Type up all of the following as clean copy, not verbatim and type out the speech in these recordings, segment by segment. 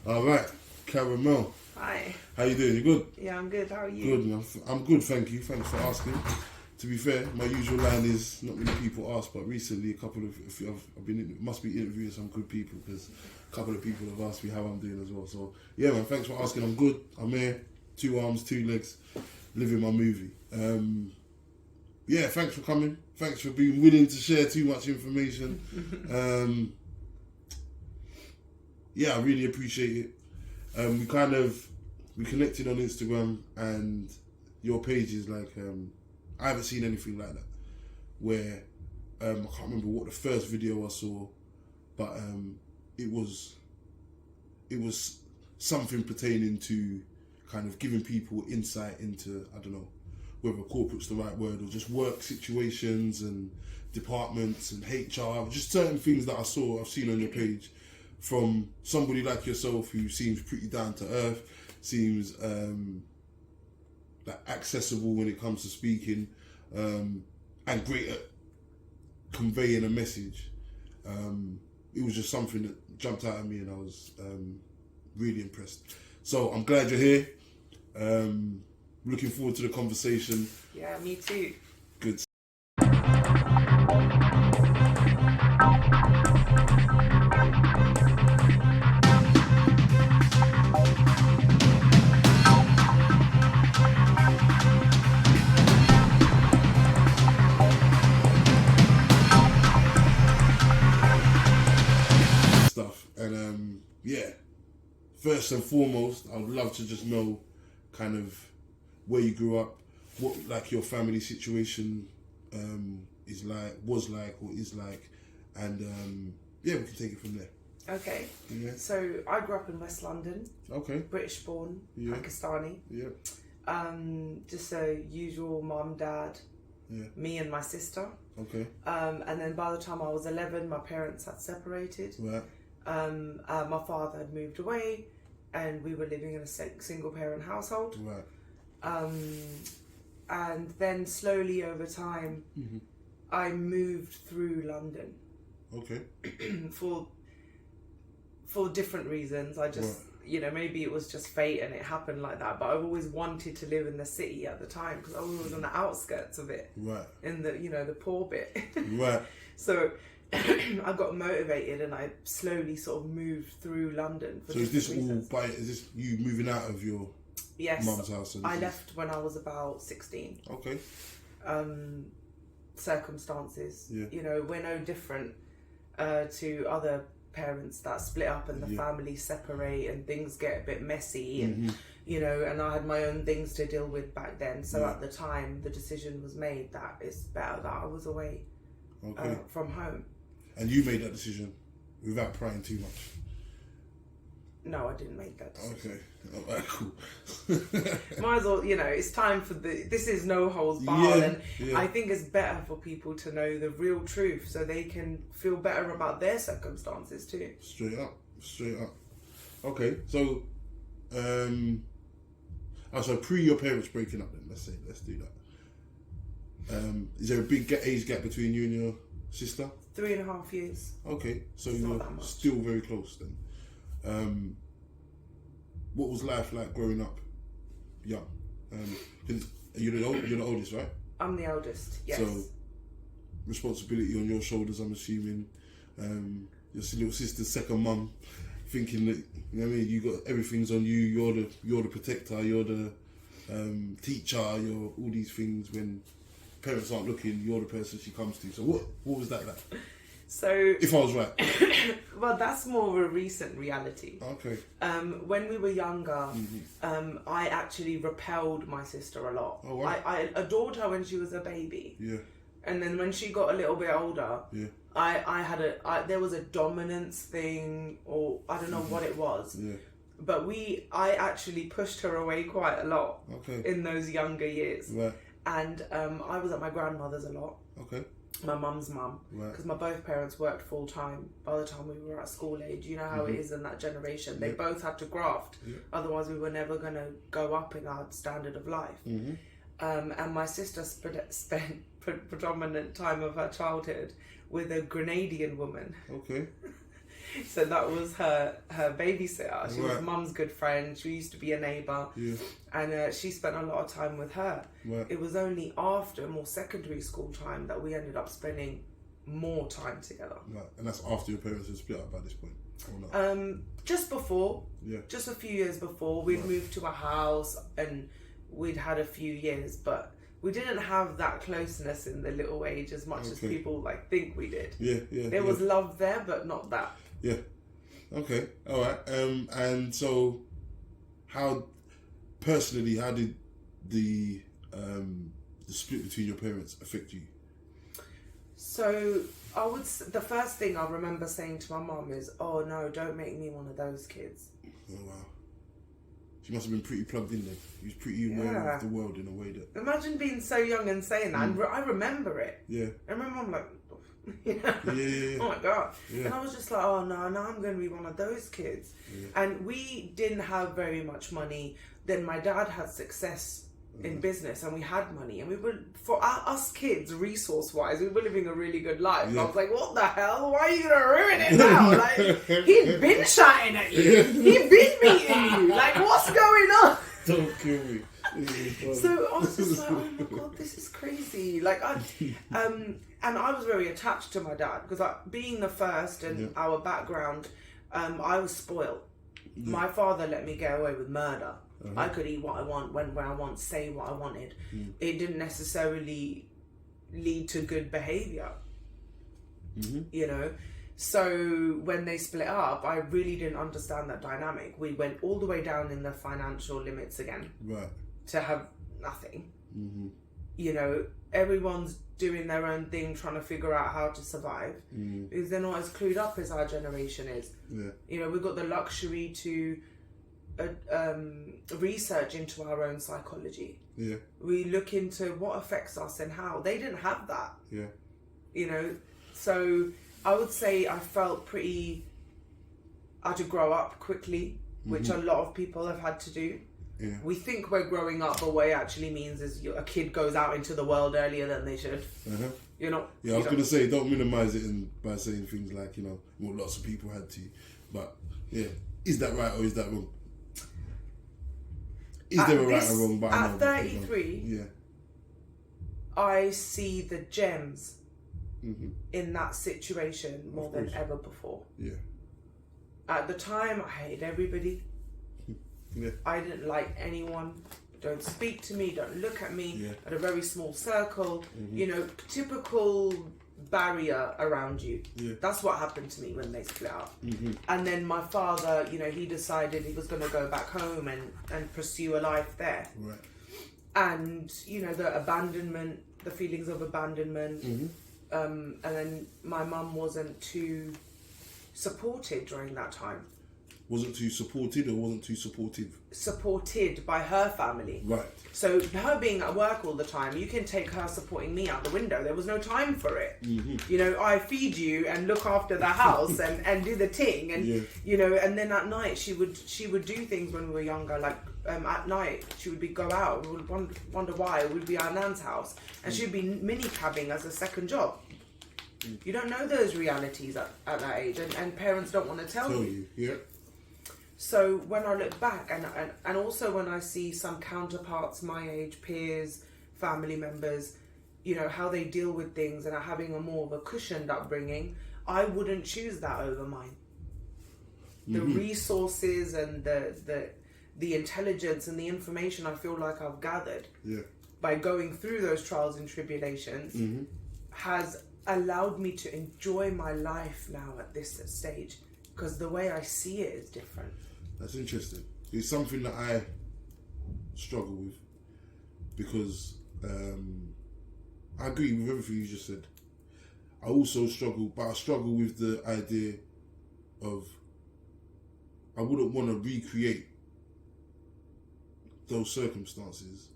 All right, Caramel. Hi. How you doing? You good? Yeah, I'm good. How are you? Good. I'm good, thank you. Thanks for asking. To be fair, my usual line is not many people ask, but recently I've must be interviewing some good people because a couple of people have asked me how I'm doing as well. So yeah, man, thanks for asking. I'm good. I'm here, 2 arms, 2 legs, living my movie. Yeah, thanks for coming. Thanks for being willing to share too much information. Yeah, I really appreciate it. We connected on Instagram, and your page is like, I haven't seen anything like that. Where I can't remember what the first video I saw, but it was something pertaining to kind of giving people insight into, I don't know whether corporate's the right word, or just work situations and departments and HR, just certain things that I've seen on your page from somebody like yourself who seems pretty down to earth, seems like accessible when it comes to speaking, and great at conveying a message. It was just something that jumped out at me, and I was really impressed. So I'm glad you're here. Looking forward to the conversation. Yeah, me too. Good. Stuff. And yeah, first and foremost, I would love to just know kind of where you grew up, what like your family situation was like, and yeah, we can take it from there. Okay. Yeah. So I grew up in West London. Okay. British born, Yeah. Pakistani. Yeah. Just a usual mum, dad, Yeah. me and my sister. Okay. And then by the time I was 11, my parents had separated. Right. My father had moved away, and we were living in a single parent household. Right. And then slowly over time, I moved through London. Okay. for different reasons. I just, maybe it was just fate and it happened like that. But I've always wanted to live in the city at the time because I was on the outskirts of it. Right. In the, the poor bit. Right. So I got motivated and I slowly sort of moved through London. So is this is this you moving out of your mum's house? I left when I was about 16. Okay. Circumstances. Yeah. We're no different to other parents that split up and the family separate and things get a bit messy and and I had my own things to deal with back then. So at the time the decision was made that it's better that I was away from home. And you made that decision without prying too much? No, I didn't make that decision. Okay. Alright, cool. Might as well, it's time for this is no holds barred, and I think it's better for people to know the real truth so they can feel better about their circumstances too. Straight up. Okay, so so pre your parents breaking up then, let's do that. Is there a big age gap between you and your sister? 3.5 years. Okay, so you're still very close then. What was life like growing up young? You're the oldest, right? I'm the eldest, yes. So responsibility on your shoulders, I'm assuming. Your little sister's second mum, thinking that you got everything's on you. You're the protector. You're the teacher. You're all these things. When parents aren't looking, you're the person she comes to. So what was that like? So if I was right. Well, that's more of a recent reality. Okay. When we were younger, I actually repelled my sister a lot. Oh, wow. I adored her when she was a baby. Yeah. And then when she got a little bit older, there was a dominance thing, or I don't know what it was. Yeah. But I actually pushed her away quite a lot. Okay. In those younger years. Right. And I was at my grandmother's a lot. Okay. My mum's mum, because my both parents worked full time by the time we were at school age. You know how it is in that generation. They both had to graft, otherwise we were never going to go up in our standard of life. And my sister spent predominant time of her childhood with a Grenadian woman. Okay. So that was her babysitter. She was Right. mum's good friend. She used to be a neighbour. Yeah. And she spent a lot of time with her. Right. It was only after more secondary school time that we ended up spending more time together. Right. And that's after your parents had split up by this point, or not? Just before, Yeah. just a few years before, we'd Right. moved to a house and we'd had a few years, but we didn't have that closeness in the little age as much as Okay. people like think we did. Yeah. Yeah. There yeah. was love there, but not that. Yeah. Okay. All right. And so, how personally, how did the split between your parents affect you? So the first thing I remember saying to my mum is, "Oh no, don't make me one of those kids." Oh wow. She must have been pretty plugged in then. She was pretty aware Yeah. of the world in a way that. Imagine being so young and saying that. And I remember it. Yeah. I remember I'm like, Yeah. oh my god. Yeah. And I was just like, oh no, now I'm going to be one of those kids. Yeah. And we didn't have very much money. Then my dad had success in business and we had money. And we were, for us kids, resource-wise, we were living a really good life. Yeah. I was like, what the hell? Why are you going to ruin it now? Like, he'd been shouting at you. He'd been beating you. Like, what's going on? Don't kill me. So I was just like, oh my god, this is crazy. Like and I was very attached to my dad because being the first and our background, I was spoiled. Yeah. My father let me get away with murder. I could eat what I want, where I want, say what I wanted. It didn't necessarily lead to good behaviour. You know. So when they split up, I really didn't understand that dynamic. We went all the way down in the financial limits again. Right. To have nothing. Mm-hmm. You know, everyone's doing their own thing, trying to figure out how to survive because they're not as clued up as our generation is. Yeah. You know, we've got the luxury to research into our own psychology. Yeah. We look into what affects us and how. They didn't have that. Yeah. You know, so I would say I felt I had to grow up quickly, which a lot of people have had to do. Yeah. We think we're growing up, but what it actually means is a kid goes out into the world earlier than they should. You know. Yeah, I was gonna say, don't minimize it by saying things like, you know, well, lots of people had to, but yeah, is that right or is that wrong? Is there a right or wrong? But at 33, yeah, I see the gems in that situation more than course. ever before. Yeah. At the time, I hated everybody. Yeah. I didn't like anyone. Don't speak to me. Don't look at me. Yeah. At a very small circle. You know, typical barrier around you. Yeah. That's what happened to me when they split up. And then my father, you know, he decided he was going to go back home and pursue a life there. Right. And, you know, the abandonment, the feelings of abandonment. And then my mum wasn't too supported during that time. Wasn't too supported or wasn't too supportive? Supported by her family. Right. So her being at work all the time, you can take her supporting me out the window. There was no time for it. You know, I feed you and look after the house and do the thing, and you know, and then at night she would do things when we were younger, like at night she would go out. We would wonder why. It would be our nan's house, and she'd be mini cabbing as a second job. You don't know those realities at that age, and parents don't want to tell you. Yeah. So when I look back, and also when I see some counterparts my age, peers, family members, you know, how they deal with things and are having a more of a cushioned upbringing, I wouldn't choose that over mine. The resources and the intelligence and the information I feel like I've gathered by going through those trials and tribulations has allowed me to enjoy my life now at this stage, because the way I see it is different. That's interesting. It's something that I struggle with because I agree with everything you just said. I also struggle with the idea of I wouldn't want to recreate those circumstances,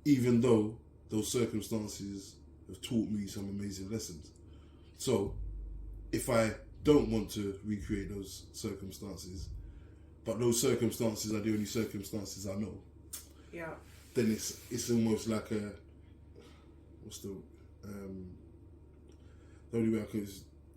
even though those circumstances have taught me some amazing lessons. So if I don't want to recreate those circumstances, but those circumstances are the only circumstances I know, then it's almost like what's the only way I could,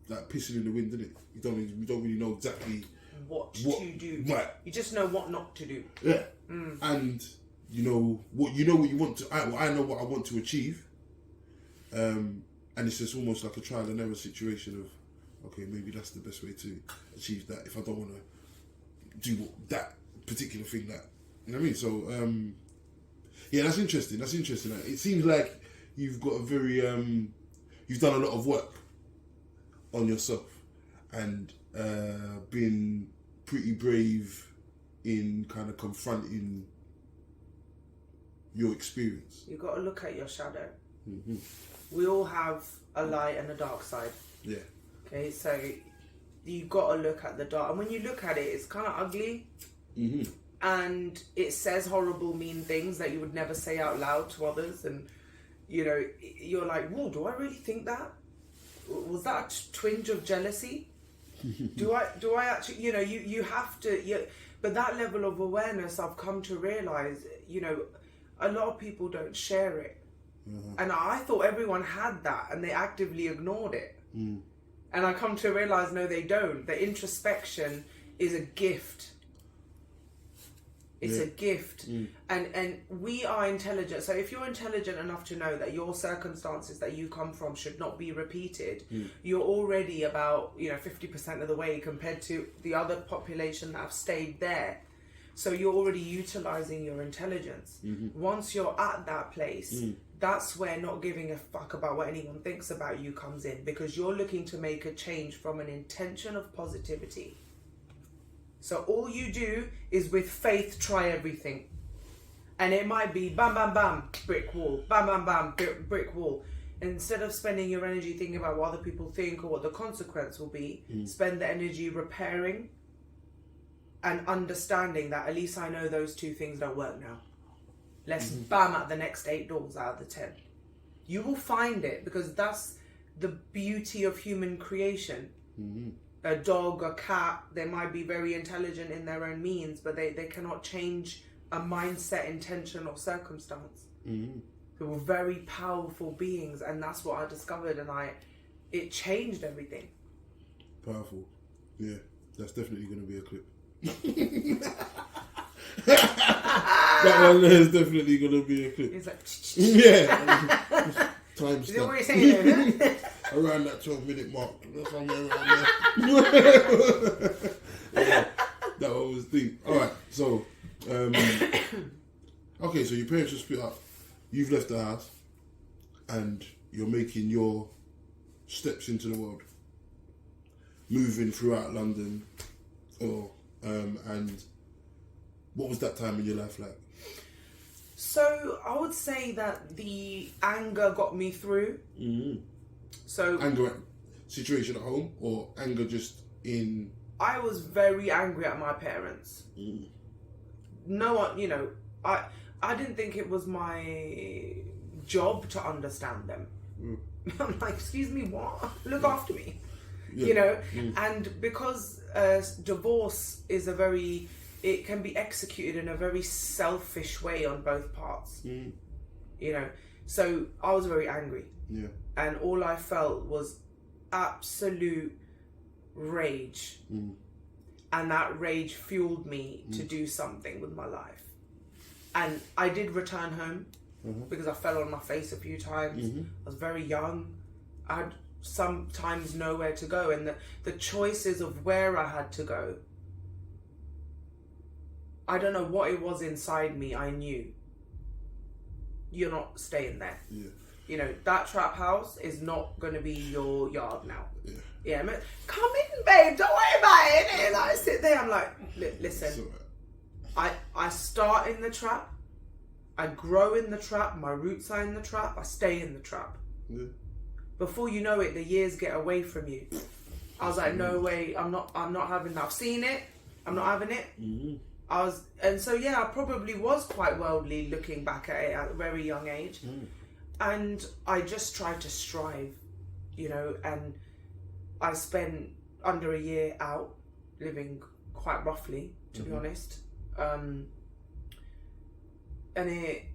like pissing in the wind, isn't it? You don't really know exactly what to do. Right. You just know what not to do. Yeah. And you know what you want to. I know what I want to achieve. And it's just almost like a trial and error situation of, okay, maybe that's the best way to achieve that. If I don't want to do that particular thing, that you know what I mean. So yeah, that's interesting. It seems like you've got a very you've done a lot of work on yourself and been pretty brave in kind of confronting your experience. You've got to look at your shadow. Mm-hmm. We all have a light and a dark side. Yeah. Okay, so you've got to look at the dark. And when you look at it, it's kind of ugly. Mm-hmm. And it says horrible, mean things that you would never say out loud to others. And, you know, you're like, whoa, do I really think that? Was that a twinge of jealousy? Do I actually, you know, you have to, but that level of awareness, I've come to realize, you know, a lot of people don't share it. Mm-hmm. And I thought everyone had that and they actively ignored it. Mm. And I come to realize, no, they don't. The introspection is a gift. It's a gift. Mm. And we are intelligent. So if you're intelligent enough to know that your circumstances that you come from should not be repeated, you're already about, 50% of the way compared to the other population that have stayed there. So you're already utilizing your intelligence. Mm-hmm. Once you're at that place, that's where not giving a fuck about what anyone thinks about you comes in, because you're looking to make a change from an intention of positivity. So all you do is with faith try everything. And it might be bam, bam, bam, brick wall, bam, bam, bam, brick wall. Instead of spending your energy thinking about what other people think or what the consequence will be, spend the energy repairing and understanding that at least I know those two things don't work now. Let's bam at the next 8 doors out of the 10. You will find it, because that's the beauty of human creation. Mm-hmm. A dog, a cat, they might be very intelligent in their own means, but they cannot change a mindset, intention, or circumstance. Mm-hmm. They were very powerful beings, and that's what I discovered, and it changed everything. Powerful. Yeah, that's definitely going to be a clip. That one is definitely going to be a clip. It's like, yeah. Time is that what you're saying? Around that 12-minute mark. That's somewhere around there. Yeah, that one was deep. Alright, so okay, so your parents are split up, you've left the house, and you're making your steps into the world. Moving throughout London, and what was that time in your life like? So I would say that the anger got me through. Mm-hmm. So anger at situation at home, or anger just in? I was very angry at my parents. No one, I didn't think it was my job to understand them. I'm like, excuse me, what? Look after me. Yeah. And because divorce is it can be executed in a very selfish way on both parts. So I was very angry. Yeah. And all I felt was absolute rage. And that rage fueled me to do something with my life. And I did return home because I fell on my face a few times. I was very young. I had sometimes nowhere to go, and the choices of where I had to go, I don't know what it was inside me. I knew, you're not staying there. Yeah. That trap house is not going to be your yard now. Yeah. Come in, babe, don't worry about it. And I sit there, I'm like, listen, I start in the trap, I grow in the trap, my roots are in the trap, I stay in the trap. Yeah. Before you know it, the years get away from you. I was like, no way, I'm not having that. I've seen it, I'm not having it. I probably was quite worldly looking back at it at a very young age. And I just tried to strive, and I spent under a year out, living quite roughly, to be honest. And it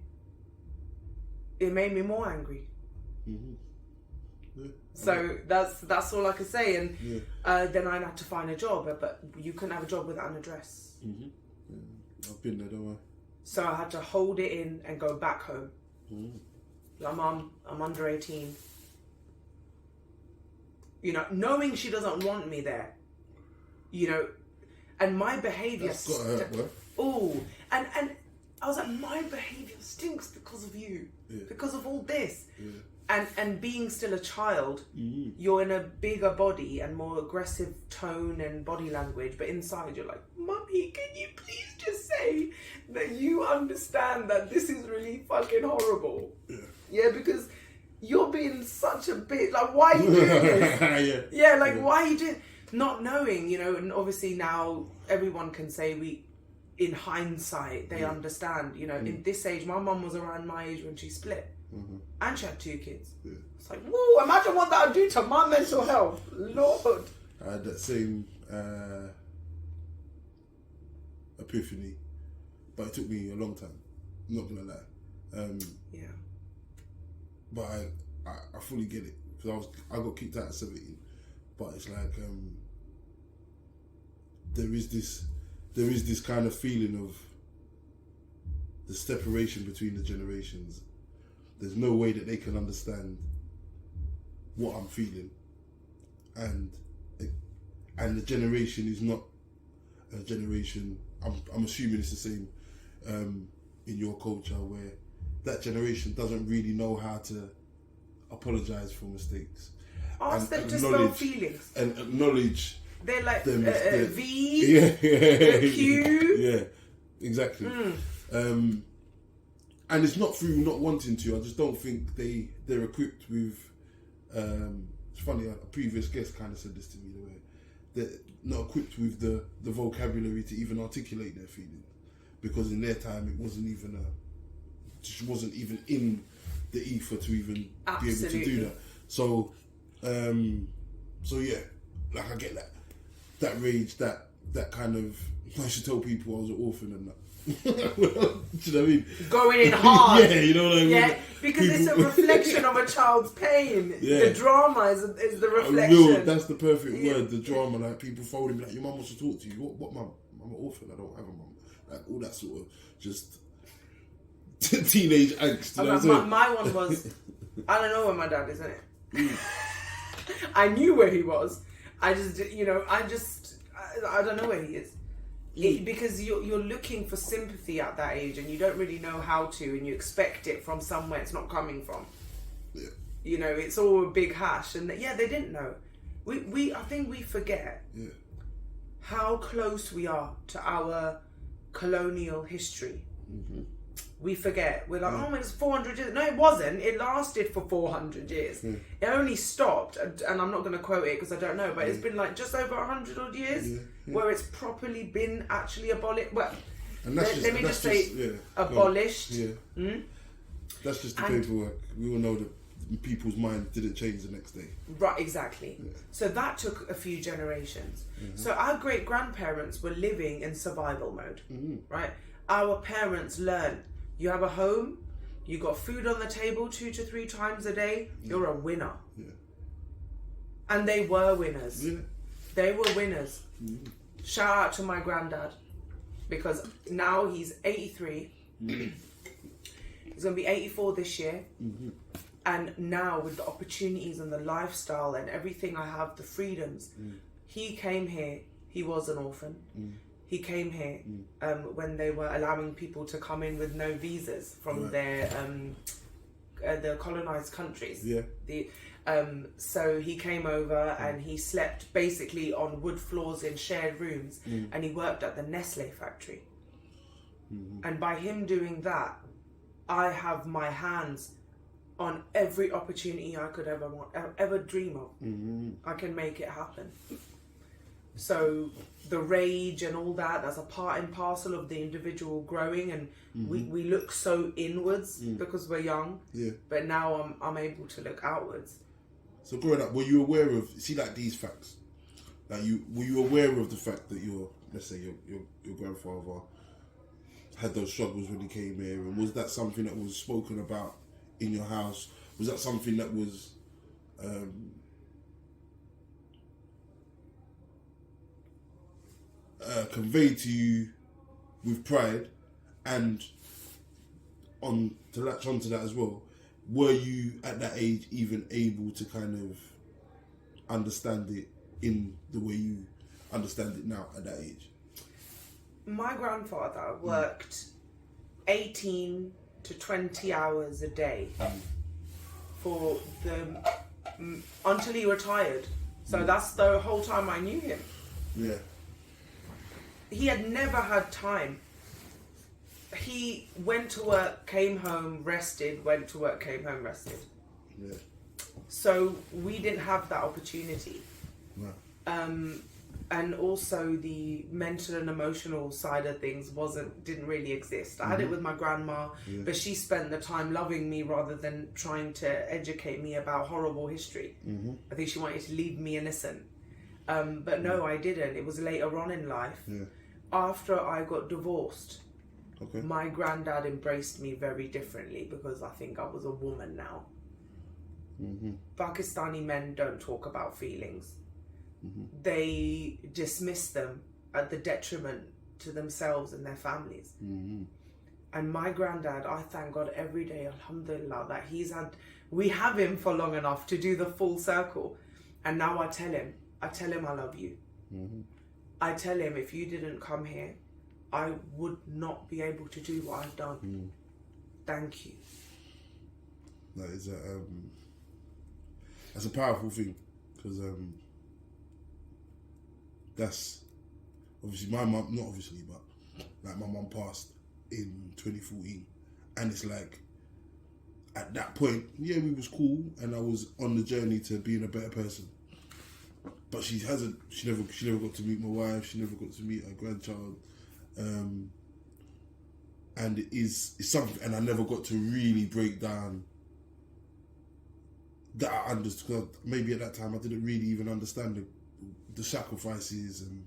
made me more angry. So that's all I could say. And then I had to find a job, but you couldn't have a job without an address. Mm-hmm. I've been there, don't I? So I had to hold it in and go back home. Like, Mum, I'm under 18. You know, knowing she doesn't want me there. You know, and my behaviour... That's got to hurt, bro. Oh, and I was like, my behaviour stinks because of you. Yeah. Because of all this. Yeah. And being still a child, you're in a bigger body and more aggressive tone and body language, but inside you're like, Mummy, can you please just say that you understand that this is really fucking horrible? Yeah, because you're being such a bitch. Like, why are you doing this? Why are you doing... Not knowing, you know, and obviously now everyone can say in hindsight, they understand, you know, in this age, my mum was around my age when she split. And she had 2 kids. It's like, whoa, imagine what that would do to my mental health. Lord. I had that same epiphany, but it took me a long time. I'm not gonna lie. But I fully get it, because I got kicked out at 17. But it's like there is this kind of feeling of the separation between the generations. There's no way that they can understand what I'm feeling, and the generation is not a generation. I'm assuming it's the same in your culture, where that generation doesn't really know how to apologize for mistakes. Ask them to spell feelings and acknowledge. They're like them V, Q. Yeah, exactly. And it's not through not wanting to. I just don't think they're equipped with. It's funny. A previous guest kind of said this to me, the way they're not equipped with the vocabulary to even articulate their feelings, because in their time it wasn't even in the ether to even be able to do that. So yeah, like I get that rage, that kind of. I should tell people I was an orphan and that. Do you know what I mean? Going in hard. Yeah, you know what I mean? Yeah, because it's a reflection of a child's pain. Yeah. The drama is the reflection. That's the perfect word, the drama. Like, people phoning me like, your mum wants to talk to you. What mum? I'm an orphan, I don't have a mum. Like, all that sort of just teenage angst. You know my one was, I don't know where my dad is, innit? I knew where he was. I just, I don't know where he is. Because you're looking for sympathy at that age, and you don't really know how to, and you expect it from somewhere it's not coming from. Yeah. You know, it's all a big hash, and they didn't know. I think we forget how close we are to our colonial history. Mm-hmm. We forget. We're like, oh, it's 400 years. No, it wasn't. It lasted for 400 years. It only stopped, and I'm not going to quote it because I don't know, but it's been like just over 100 odd years where it's properly been actually abolished. Well, and let me just say abolished. That's just the paperwork. We all know that people's minds didn't change the next day. Right, exactly. Yeah. So that took a few generations. Mm-hmm. So our great-grandparents were living in survival mode, right? Our parents learned, you have a home, you got food on the table 2 to 3 times a day, you're a winner. Yeah. And they were winners. Yeah. They were winners. Shout out to my granddad, because now he's 83. He's going to be 84 this year. And now with the opportunities and the lifestyle and everything I have, the freedoms, he came here, he was an orphan. He came here when they were allowing people to come in with no visas from their the colonized countries. Yeah. So he came over and he slept basically on wood floors in shared rooms, and he worked at the Nestle factory. And by him doing that, I have my hands on every opportunity I could ever dream of. I can make it happen. So the rage and all that's a part and parcel of the individual growing, and we look so inwards because we're young. Yeah. But now I'm able to look outwards. So growing up, were you aware of these facts? Like, were you aware of the fact that let's say your grandfather had those struggles when he came here, and was that something that was spoken about in your house? Was that something that was conveyed to you with pride, and to latch onto that as well, were you at that age even able to kind of understand it in the way you understand it now at that age? My grandfather worked 18 to 20 hours a day for until he retired. So that's the whole time I knew him. Yeah. He had never had time. He went to work, came home, rested, went to work, came home, rested. Yeah. So we didn't have that opportunity. Wow. And also the mental and emotional side of things didn't really exist. I had it with my grandma, but she spent the time loving me rather than trying to educate me about horrible history. I think she wanted to leave me innocent. But no, I didn't. It was later on in life. Yeah. After I got divorced, Okay. my granddad embraced me very differently because I think I was a woman now. Pakistani men don't talk about feelings. They dismiss them at the detriment to themselves and their families. And my granddad, I thank God every day, alhamdulillah, that we have him for long enough to do the full circle. And now I tell him I love you. I tell him, if you didn't come here, I would not be able to do what I've done. Thank you. That's a powerful thing, because that's obviously my mum, not obviously, but like my mum passed in 2014, and it's like at that point, yeah, we was cool, and I was on the journey to being a better person. But she never got to meet my wife. She never got to meet her grandchild, and it's something. And I never got to really break down that I understood. Maybe at that time I didn't really even understand the sacrifices and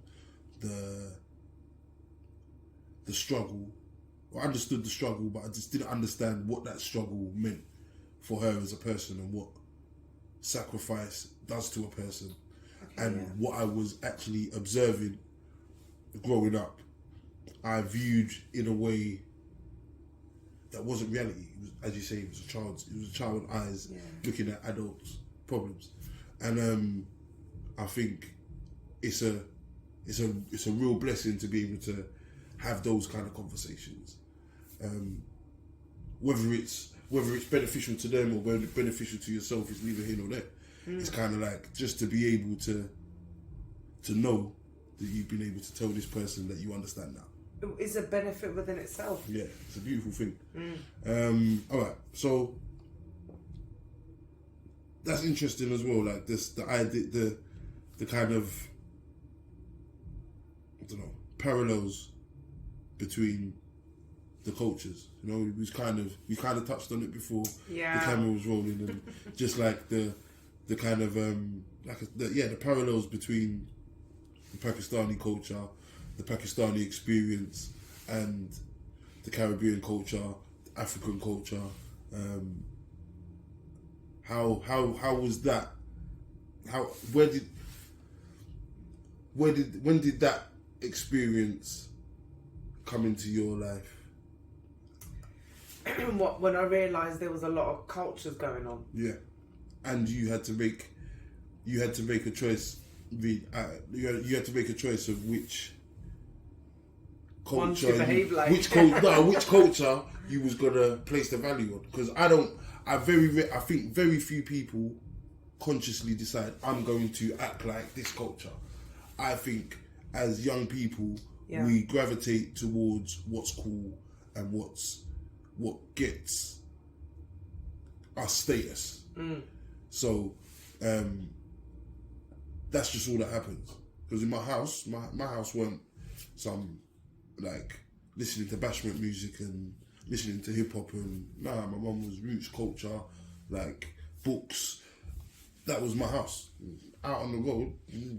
the struggle. I understood the struggle, but I just didn't understand what that struggle meant for her as a person and what sacrifice does to a person. What I was actually observing growing up, I viewed in a way that wasn't reality. It was, as you say, it was a child's eyes looking at adults' problems, and I think it's a real blessing to be able to have those kind of conversations, whether it's beneficial to them or whether it's beneficial to yourself. It's neither here nor there. It's kind of like just to be able to know that you've been able to tell this person that you understand now. It's a benefit within itself. Yeah, it's a beautiful thing. All right, so that's interesting as well. Like the idea, the kind of, I don't know, parallels between the cultures. You know, we kind of touched on it before. Yeah. The camera was rolling, and just like the kind of the parallels between the Pakistani culture, the Pakistani experience, and the Caribbean culture, the African culture. How was that? When did that experience come into your life? When I realised there was a lot of cultures going on. Yeah, and you had to make a choice. You had to make a choice of which culture, which culture you was gonna place the value on. Because I think very few people consciously decide I'm going to act like this culture. I think as young people, we gravitate towards what's cool and what gets us status. So that's just all that happens. Because in my house, my house weren't some like listening to bashment music and listening to hip hop, and my mum was roots culture, like books. That was my house. Out on the road,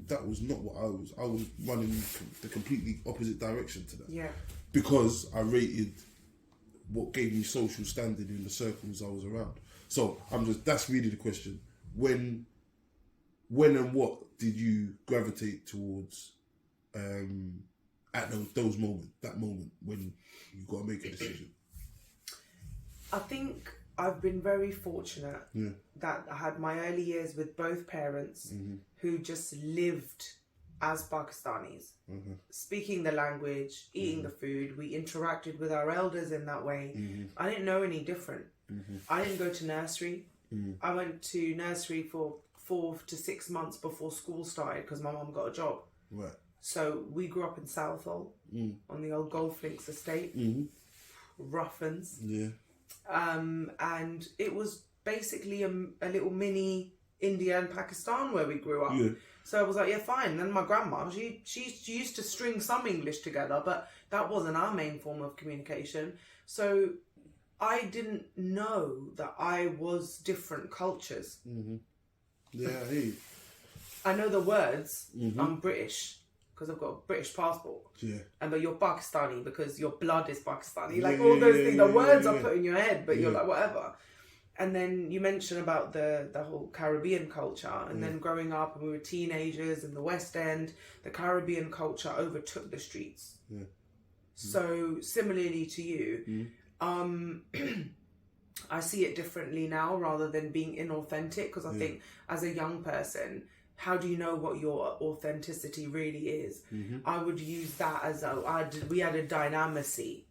that was not what I was. I was running the completely opposite direction to that. Yeah. Because I rated what gave me social standing in the circles I was around. So that's really the question. when and what did you gravitate towards at those moments, that moment when you got to make a decision? I think I've been very fortunate that I had my early years with both parents who just lived as Pakistanis, speaking the language, eating the food. We interacted with our elders in that way. I didn't know any different. I didn't go to nursery. I went to nursery for 4 to 6 months before school started because my mum got a job. Right. So we grew up in Southall on the old Golf Links estate, Ruffins. Yeah. And it was basically a little mini India and Pakistan where we grew up. Yeah. So I was like, yeah, fine. Then my grandma, she used to string some English together, but that wasn't our main form of communication. So I didn't know that I was different cultures. Yeah, I hear you. I know the words. I'm British because I've got a British passport. Yeah. But you're Pakistani because your blood is Pakistani. Like all those things, the words are put in your head, but you're like, whatever. And then you mentioned about the whole Caribbean culture. And then growing up, and we were teenagers in the West End, the Caribbean culture overtook the streets. Yeah. So similarly to you, I see it differently now rather than being inauthentic. Because I think as a young person, how do you know what your authenticity really is? I would use that as we had a dynamacy.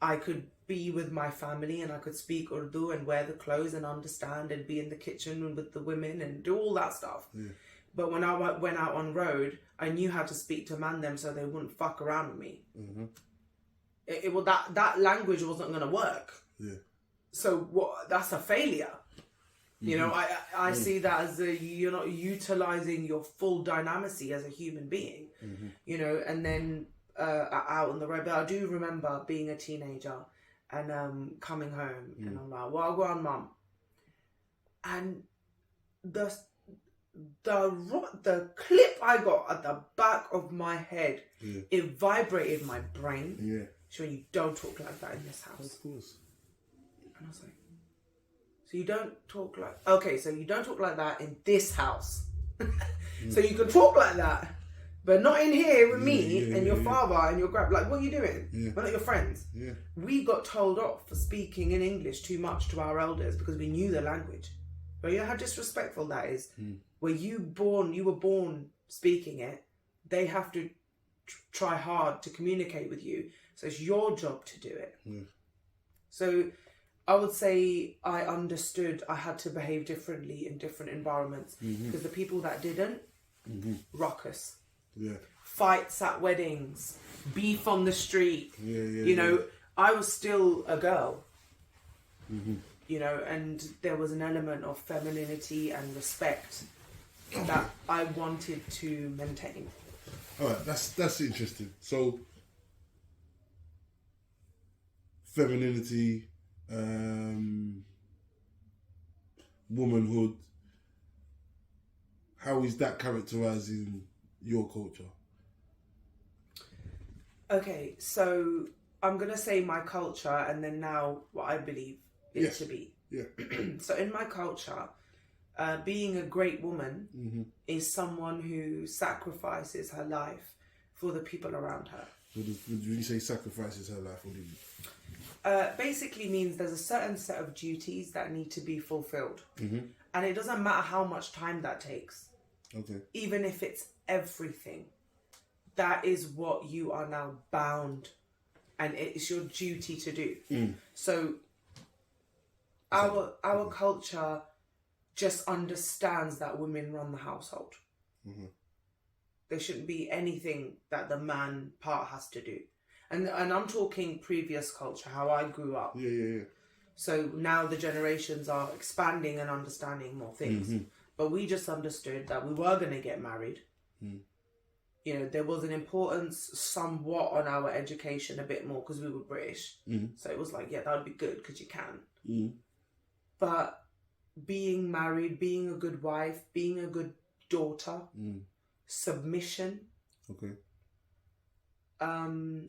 I could be with my family and I could speak Urdu and wear the clothes and understand and be in the kitchen with the women and do all that stuff. Yeah. But when I went out on road, I knew how to speak to man them so they wouldn't fuck around with me. That language wasn't going to work. Yeah. So that's a failure. You know, I see that as you're not utilising your full dynamacy as a human being, you know, and then out on the road. But I do remember being a teenager and coming home and I'm like, well, go on, mum. And the clip I got at the back of my head, it vibrated my brain. Yeah. So you don't talk like that in this house. Of course. And I was like, so you don't talk like... Okay, so you don't talk like that in this house. So you can talk like that, but not in here with me and your father and your grand... Like, what are you doing? We're not your friends. Yeah. We got told off for speaking in English too much to our elders because we knew the language. But you know how disrespectful that is? Where you were born speaking it, they have to try hard to communicate with you. So it's your job to do it. So... I would say I understood I had to behave differently in different environments because the people that didn't, ruckus, fights at weddings, beef on the street, you know, I was still a girl, you know, and there was an element of femininity and respect that I wanted to maintain. All right, that's interesting. So, femininity... womanhood, how is that characterizing your culture? Okay, so I'm going to say my culture and then now what I believe it to be. Yeah. So in my culture, being a great woman is someone who sacrifices her life for the people around her. When you say sacrifices her life, what do you mean? Basically means there's a certain set of duties that need to be fulfilled. And it doesn't matter how much time that takes. Okay. Even if it's everything. That is what you are now bound. And it's your duty to do. So our culture just understands that women run the household. There shouldn't be anything that the man part has to do. And I'm talking previous culture, how I grew up. Yeah. So now the generations are expanding and understanding more things. But we just understood that we were going to get married. You know, there was an importance somewhat on our education a bit more because we were British. So it was like, yeah, that would be good because you can. But being married, being a good wife, being a good daughter, submission. Okay. And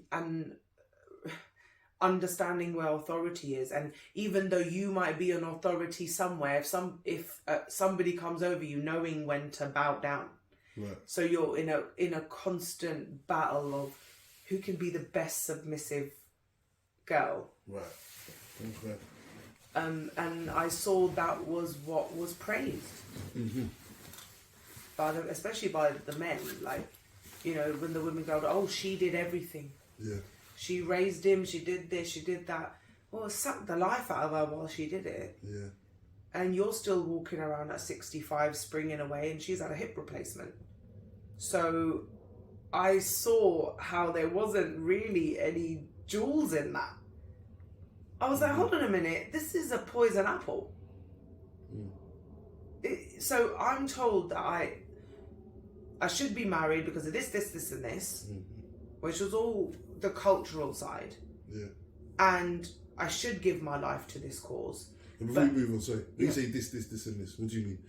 understanding where authority is, and even though you might be an authority somewhere, if somebody comes over you, knowing when to bow down. Right. So you're in a constant battle of who can be the best submissive girl. Right. Okay. And I saw that was what was praised, especially by the men. Like, you know, when the women go, "Oh, she did everything. Yeah. She raised him. She did this. She did that." Well, it sucked the life out of her while she did it. Yeah. And you're still walking around at 65, springing away, and she's had a hip replacement. So I saw how there wasn't really any jewels in that. I was like, hold on a minute, this is a poison apple. So I'm told that I should be married because of this, and this, which was all the cultural side. Yeah. And I should give my life to this cause. And before we move on, sorry, when you say this, and this, what do you mean?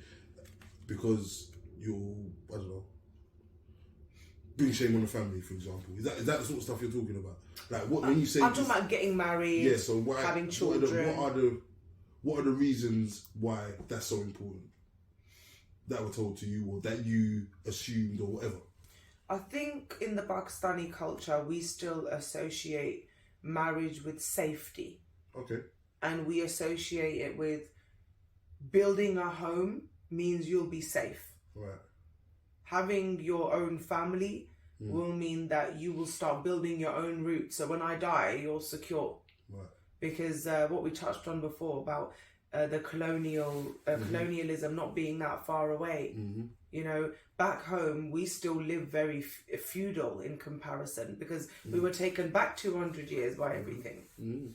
Because you're, I don't know, bring shame on the family, for example. Is that the sort of stuff you're talking about? Like, what when you say I'm talking about getting married, yeah, so why, having children. What are the reasons why that's so important? That were told to you, or that you assumed, or whatever. I think in the Pakistani culture, we still associate marriage with safety. Okay. And we associate it with building a home means you'll be safe. Right. Having your own family will mean that you will start building your own roots. So when I die, you're secure. Right. Because what we touched on before about the colonialism not being that far away. You know, back home, we still live very feudal in comparison because we were taken back 200 years by everything.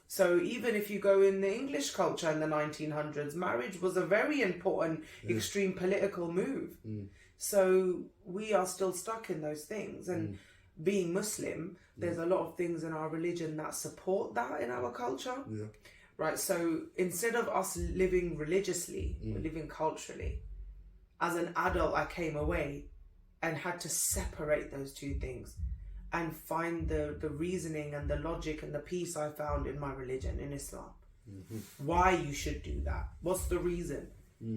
So even if you go in the English culture in the 1900s, marriage was a very important, extreme political move. So we are still stuck in those things. And being Muslim, there's a lot of things in our religion that support that in our culture. Yeah. Right, so instead of us living religiously, we're living culturally. As an adult, I came away and had to separate those two things and find the reasoning and the logic and the peace I found in my religion, in Islam. Why you should do that. What's the reason?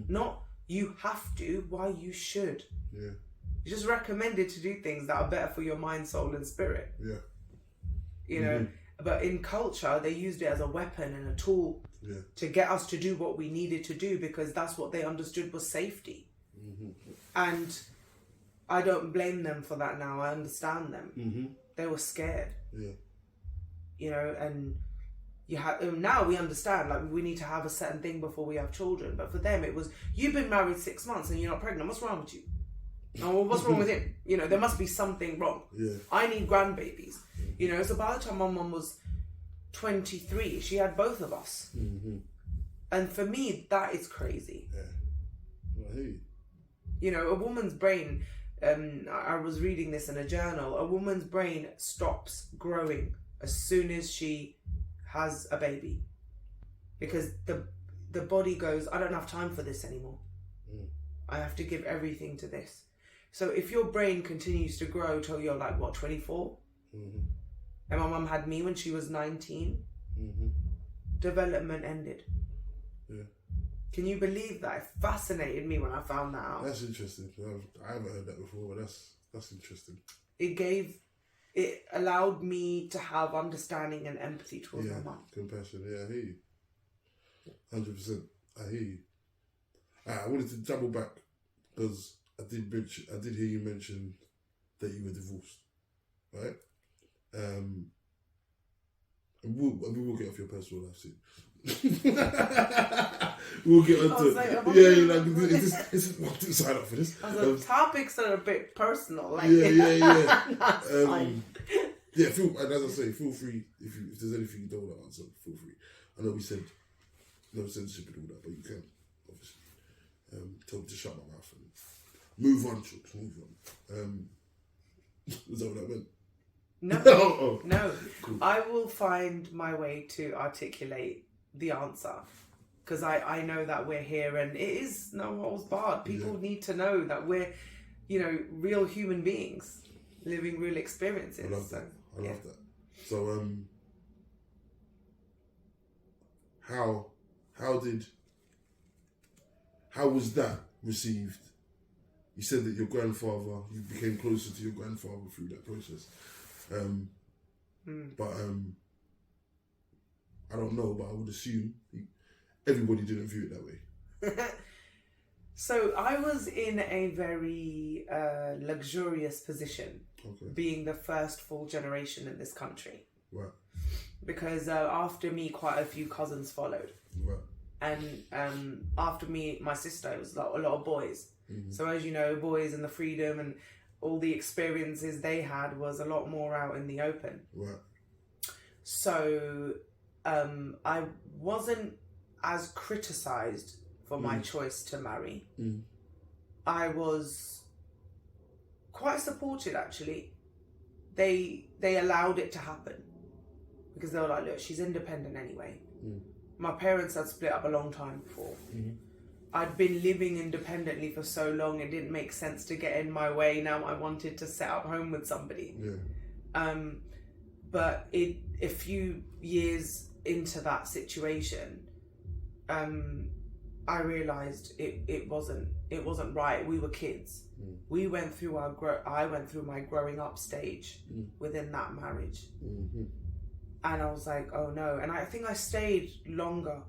Not you have to, why you should. Yeah. It's just recommended to do things that are better for your mind, soul and spirit. Yeah. You know, but in culture, they used it as a weapon and a tool to get us to do what we needed to do because that's what they understood was safety. And I don't blame them for that now. I understand them. They were scared. Yeah. You know, and now we understand, like, we need to have a certain thing before we have children. But for them, it was, you've been married 6 months and you're not pregnant. What's wrong with you? Oh, well, what's wrong with him? You know, there must be something wrong. Yeah. I need grandbabies. You know, so by the time my mum was 23, she had both of us. And for me, that is crazy. Yeah. Right. You know, a woman's brain, I was reading this in a journal, a woman's brain stops growing as soon as she has a baby. Because the body goes, I don't have time for this anymore. I have to give everything to this. So if your brain continues to grow till you're like, what, 24? And my mum had me when she was 19. Development ended. Yeah. Can you believe that? It fascinated me when I found that out. That's interesting. I haven't heard that before, but that's interesting. It allowed me to have understanding and empathy towards my mum. Compassion. Yeah, I hear you. 100%. I hear you. I wanted to double back because I did hear you mention that you were divorced, right? And we will get off your personal life soon. We'll get onto it's sign up for this. Topics are a bit personal, like yeah. As I say, feel free if there's anything you don't want to answer. Feel free. I know we said no censorship and all that, but you can obviously tell me to shut my mouth and move on, chooks, move on. Was that what that meant? No, no. Cool. I will find my way to articulate the answer because I know that we're here and it is no holds barred. People need to know that we're, you know, real human beings living real experiences. I love that. I love that. So how was that received? You said that you became closer to your grandfather through that process. But I don't know, but I would assume everybody didn't view it that way. So I was in a very luxurious position, being the first full generation in this country. Right. Because after me, quite a few cousins followed. Right. And after me, my sister, it was a lot of boys. Mm-hmm. So as you know, boys and the freedom and all the experiences they had was a lot more out in the open. Right. So I wasn't as criticised for my choice to marry. I was quite supported, actually. They allowed it to happen because they were like, look, she's independent anyway. My parents had split up a long time before. I'd been living independently for so long, it didn't make sense to get in my way. Now I wanted to set up home with somebody. But a few years into that situation, I realised it wasn't right. We were kids. We went through I went through my growing up stage within that marriage. And I was like, oh no. And I think I stayed longer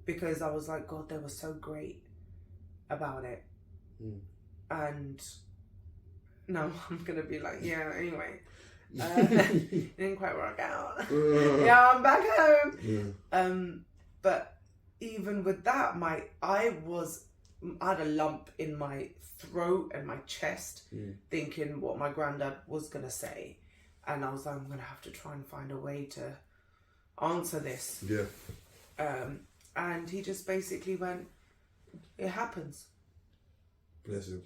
because I was like, God, they were so great about it. And no, I'm going to be like, yeah, anyway. It didn't quite work out. Yeah, I'm back home. But even with that, I had a lump in my throat and my chest, thinking what my granddad was going to say. And I was like, I'm going to have to try and find a way to answer this. And he just basically went, it happens. Bless him.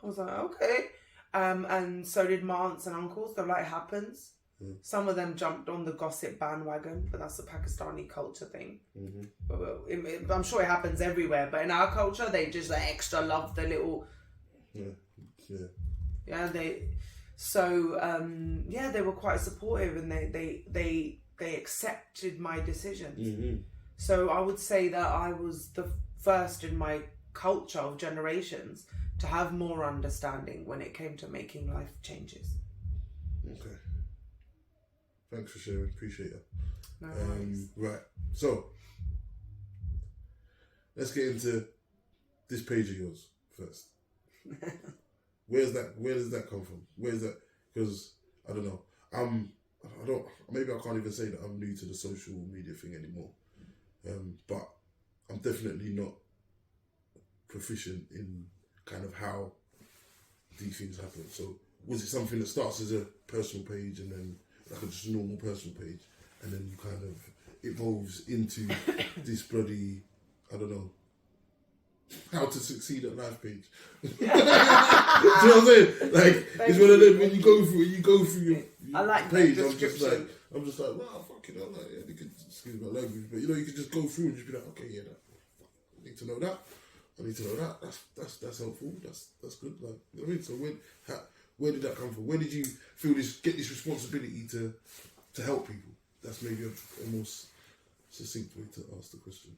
I was like, okay. And so did my aunts and uncles. They're like, it happens. Some of them jumped on the gossip bandwagon, but that's a Pakistani culture thing. I'm sure it happens everywhere, but in our culture, they just extra love the little... they were quite supportive, and they accepted my decisions. So I would say that I was the first in my culture of generations to have more understanding when it came to making life changes. Okay. Thanks for sharing. Appreciate it. No worries. Right. So let's get into this page of yours first. Where does that come from? Where is that? Because I don't know. Maybe I can't even say that I'm new to the social media thing anymore. But I'm definitely not proficient in kind of how these things happen. So was it something that starts as a personal page and then like a just normal personal page, and then you kind of evolves into this bloody, I don't know, how to succeed at life page? Do you know what I'm saying? Like, it's one of them when you go through your I like page. the I'm just like, wow, fucking hell, like, yeah, you could, excuse my language, but you could just go through and just be like, okay, yeah, I need to know that. I need to know that. That's helpful. That's good. Like, you know what I mean? So where did that come from? Where did you feel get this responsibility to help people? That's maybe a more succinct way to ask the question.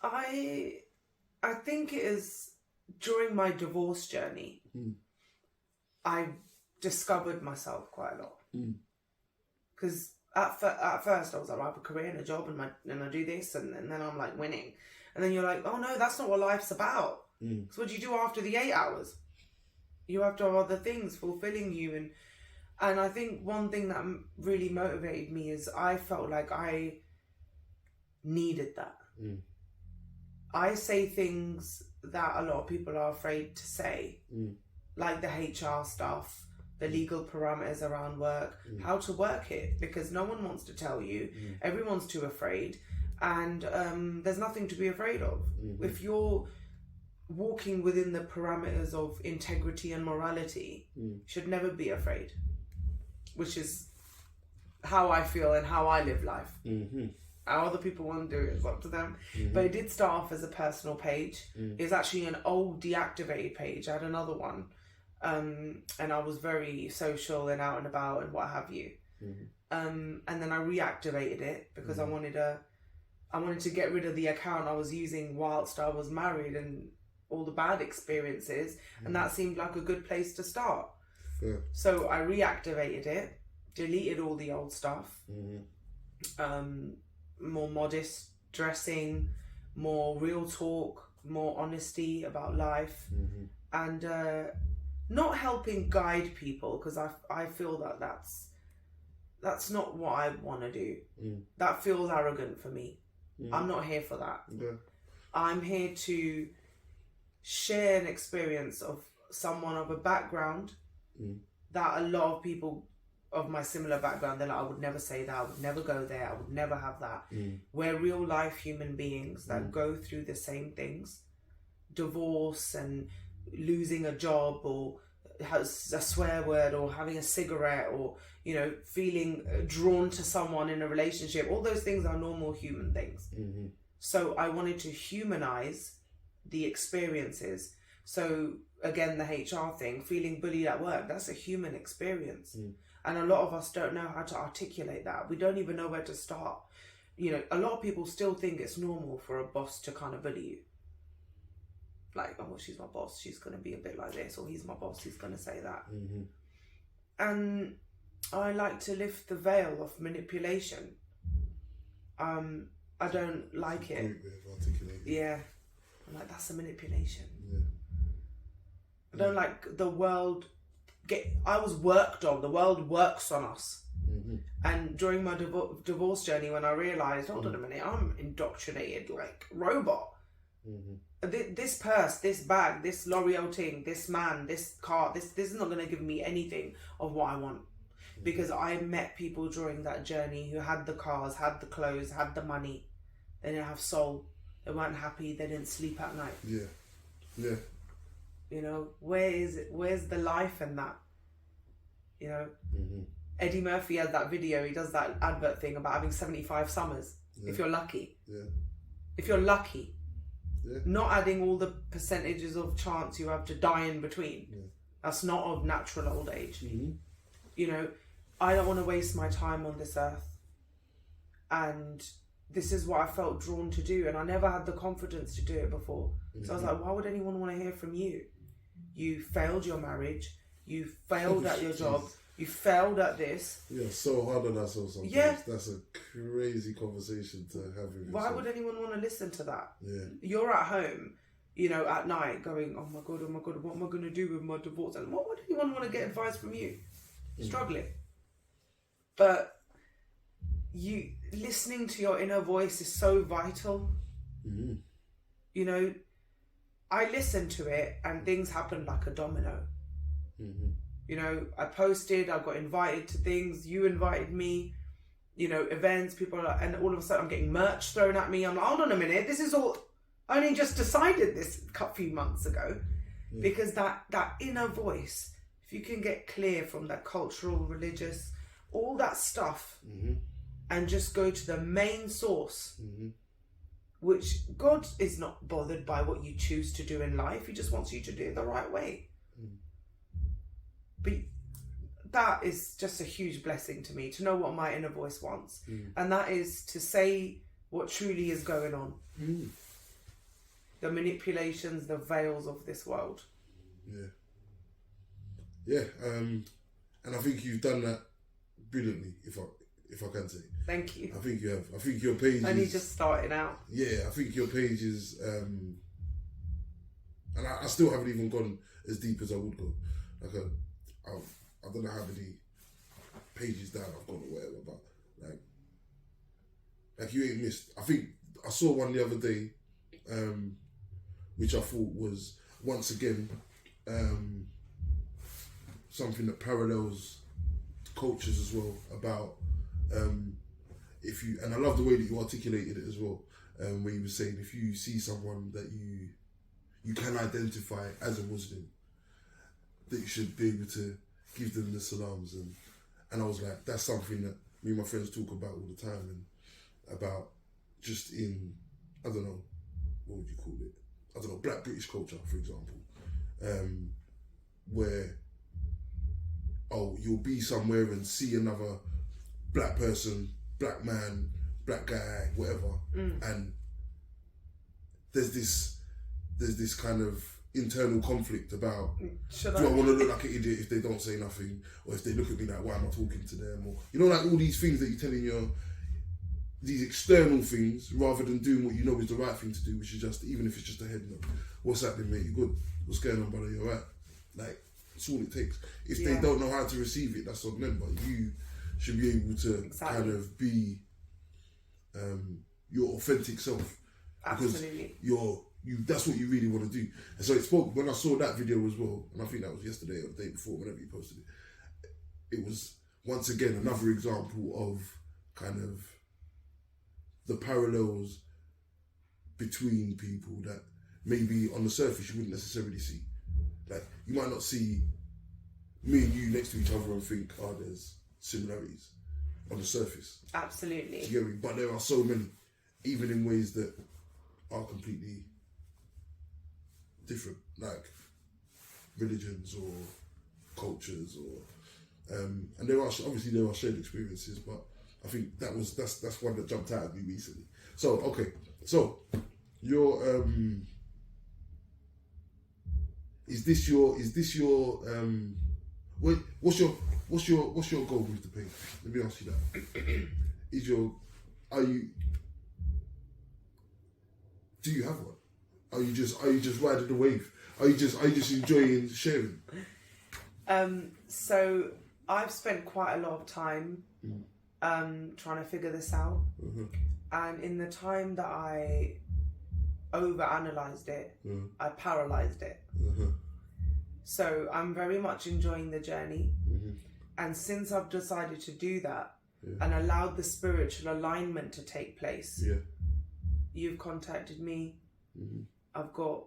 I think it is during my divorce journey, I discovered myself quite a lot. Because at first I was like, I have a career and a job and I do this and then I'm like winning. And then you're like, oh no, that's not what life's about. So what do you do after the 8 hours? You have to have other things fulfilling you. And I think one thing that really motivated me is I felt like I needed that. I say things that a lot of people are afraid to say, like the HR stuff, the legal parameters around work, how to work it, because no one wants to tell you. Everyone's too afraid, and there's nothing to be afraid of. If you're walking within the parameters of integrity and morality, you should never be afraid, which is how I feel and how I live life. How other people want to do it is up to them. But it did start off as a personal page. It was actually an old deactivated page. I had another one. And I was very social and out and about and what have you. And then I reactivated it because I wanted a I wanted to get rid of the account I was using whilst I was married and all the bad experiences, and that seemed like a good place to start. Fair. So I reactivated it, deleted all the old stuff, more modest dressing, more real talk, more honesty about life, and not helping guide people, because I feel that that's not what I want to do. That feels arrogant for me. I'm not here for that. Yeah. I'm here to share an experience of someone of a background that a lot of people of my similar background, they're like, I would never say that, I would never go there, I would never have that. We're real life human beings that go through the same things. Divorce and losing a job, or has a swear word, or having a cigarette, or, you know, feeling drawn to someone in a relationship. All those things are normal human things. So I wanted to humanize the experiences. So again, the HR thing, feeling bullied at work, that's a human experience. And a lot of us don't know how to articulate that. We don't even know where to start. You know, a lot of people still think it's normal for a boss to kind of bully you. Like, oh, she's my boss, she's going to be a bit like this, or he's my boss, he's going to say that. And I like to lift the veil of manipulation. I don't like it. Yeah. I'm like, that's a manipulation. I don't like the world. I was worked on. The world works on us. And during my divorce journey, when I realised, hold on a minute, I'm indoctrinated like robot. This purse, this bag, this L'Oreal thing, this man, this car, this is not going to give me anything of what I want. Because I met people during that journey who had the cars, had the clothes, had the money. They didn't have soul. They weren't happy. They didn't sleep at night. Yeah. You know, where's the life in that? You know, Eddie Murphy has that video. He does that advert thing about having 75 summers. If you're lucky. If you're lucky. Not adding all the percentages of chance you have to die in between. That's not of natural old age. You know, I don't want to waste my time on this earth. And this is what I felt drawn to do. And I never had the confidence to do it before. So I was like, why would anyone want to hear from you? You failed your marriage. You failed at your job. You failed at this. Yeah, so hard on ourselves sometimes. Yeah. That's a crazy conversation to have with yourself. Why would anyone want to listen to that? Yeah. You're at home, you know, at night going, oh my God, what am I going to do with my divorce? And what would anyone want to get advice from you? Struggling. But you listening to your inner voice is so vital. You know, I listened to it and things happened like a domino. You know, I posted, I got invited to things, you invited me, you know, events, people are like, and all of a sudden I'm getting merch thrown at me. I'm like, hold on a minute, this is all, I only just decided this a few months ago. Because that inner voice, if you can get clear from that cultural, religious, all that stuff, and just go to the main source, which God is not bothered by what you choose to do in life. He just wants you to do it the right way. But that is just a huge blessing to me, to know what my inner voice wants. And that is to say what truly is going on. The manipulations, the veils of this world. Yeah. And I think you've done that brilliantly, if I can say. Thank you. I think you have. I think your page only just starting out. Yeah, I think your page is, and I still haven't even gone as deep as I would go. Like I don't know how many pages down I've gone or whatever, but like you ain't missed. I think I saw one the other day, which I thought was once again something that parallels cultures as well, about if you, and I love the way that you articulated it as well, where you were saying if you see someone that you can identify as a Muslim, that you should be able to give them the salams, and I was like, that's something that me and my friends talk about all the time, and about just in, I don't know, what would you call it? I don't know, Black British culture, for example, where, you'll be somewhere and see another black person, black man, black guy, whatever, and there's this kind of internal conflict about do I want to look like an idiot if they don't say nothing, or if they look at me like, why am I talking to them, or like all these things that you're telling these external things, rather than doing what you know is the right thing to do, which is just, even if it's just a head nod, what's happening, mate, you good, what's going on, brother, you alright, like, that's all it takes. If they don't know how to receive it, that's on them, but you should be able to kind of be your authentic self. Absolutely. Because that's what you really want to do. And so it spoke, when I saw that video as well, and I think that was yesterday or the day before, whenever you posted it, it was once again another example of kind of the parallels between people that maybe on the surface you wouldn't necessarily see. Like, you might not see me and you next to each other and think, oh, there's similarities on the surface. Absolutely. Do you get me? But there are so many, even in ways that are completely different, like religions or cultures, or and there are shared experiences, but I think that's one that jumped out at me recently. So okay, so your is this your what's your goal with the page? Let me ask you that. Do you have one? Are you just riding the wave? Are you just enjoying sharing? So I've spent quite a lot of time trying to figure this out, and in the time that I overanalyzed it, I paralyzed it. So I'm very much enjoying the journey, and since I've decided to do that and allowed the spiritual alignment to take place, you've contacted me. I've got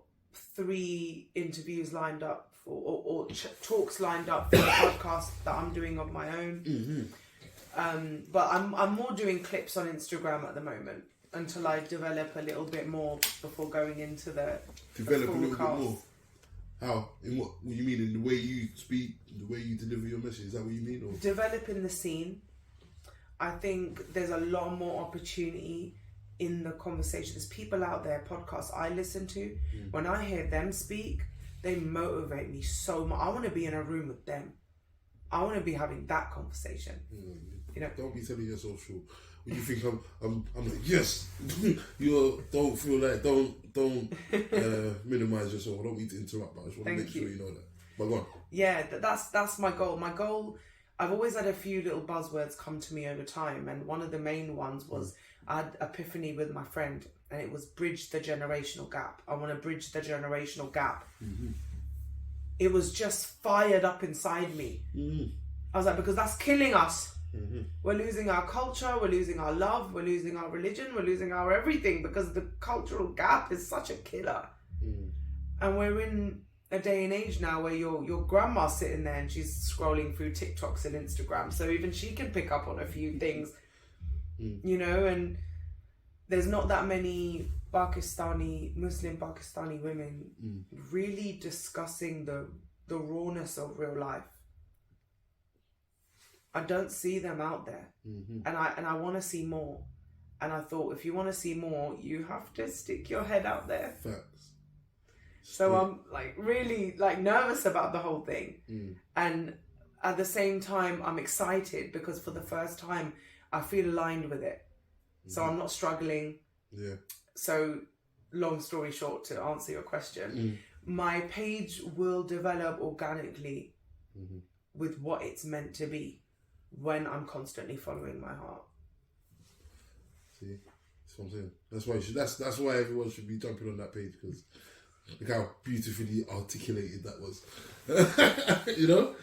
3 interviews lined up or talks lined up for a podcast that I'm doing of my own. But I'm more doing clips on Instagram at the moment until I develop a little bit more before going into the develop full a little cast. bit more. How? In what you mean? In the way you speak, the way you deliver your message? Is that what you mean? Or developing the scene. I think there's a lot more opportunity in the conversation. There's people out there, podcasts I listen to. When I hear them speak, they motivate me so much. I want to be in a room with them. I want to be having that conversation. You know, don't be telling yourself short. When you think I'm like, yes, don't feel like don't minimize yourself. I don't mean to interrupt, but I just want to make sure you know that. But go on. Yeah, that's my goal. My goal, I've always had a few little buzzwords come to me over time, and one of the main ones was I had epiphany with my friend, and it was bridge the generational gap. I want to bridge the generational gap. It was just fired up inside me. I was like, because that's killing us. We're losing our culture, we're losing our love, we're losing our religion, we're losing our everything, because the cultural gap is such a killer. And we're in a day and age now where your grandma's sitting there and she's scrolling through TikToks and Instagram, so even she can pick up on a few things, you know. And there's not that many Muslim Pakistani women really discussing the rawness of real life. I don't see them out there, and I want to see more. And I thought, if you want to see more, you have to stick your head out there. Facts. So I'm like really like nervous about the whole thing, and at the same time I'm excited because for the first time I feel aligned with it. So I'm not struggling. Yeah. So long story short, to answer your question, my page will develop organically with what it's meant to be, when I'm constantly following my heart. See, that's what I'm saying. That's why that's why everyone should be jumping on that page, because look how beautifully articulated that was. You know,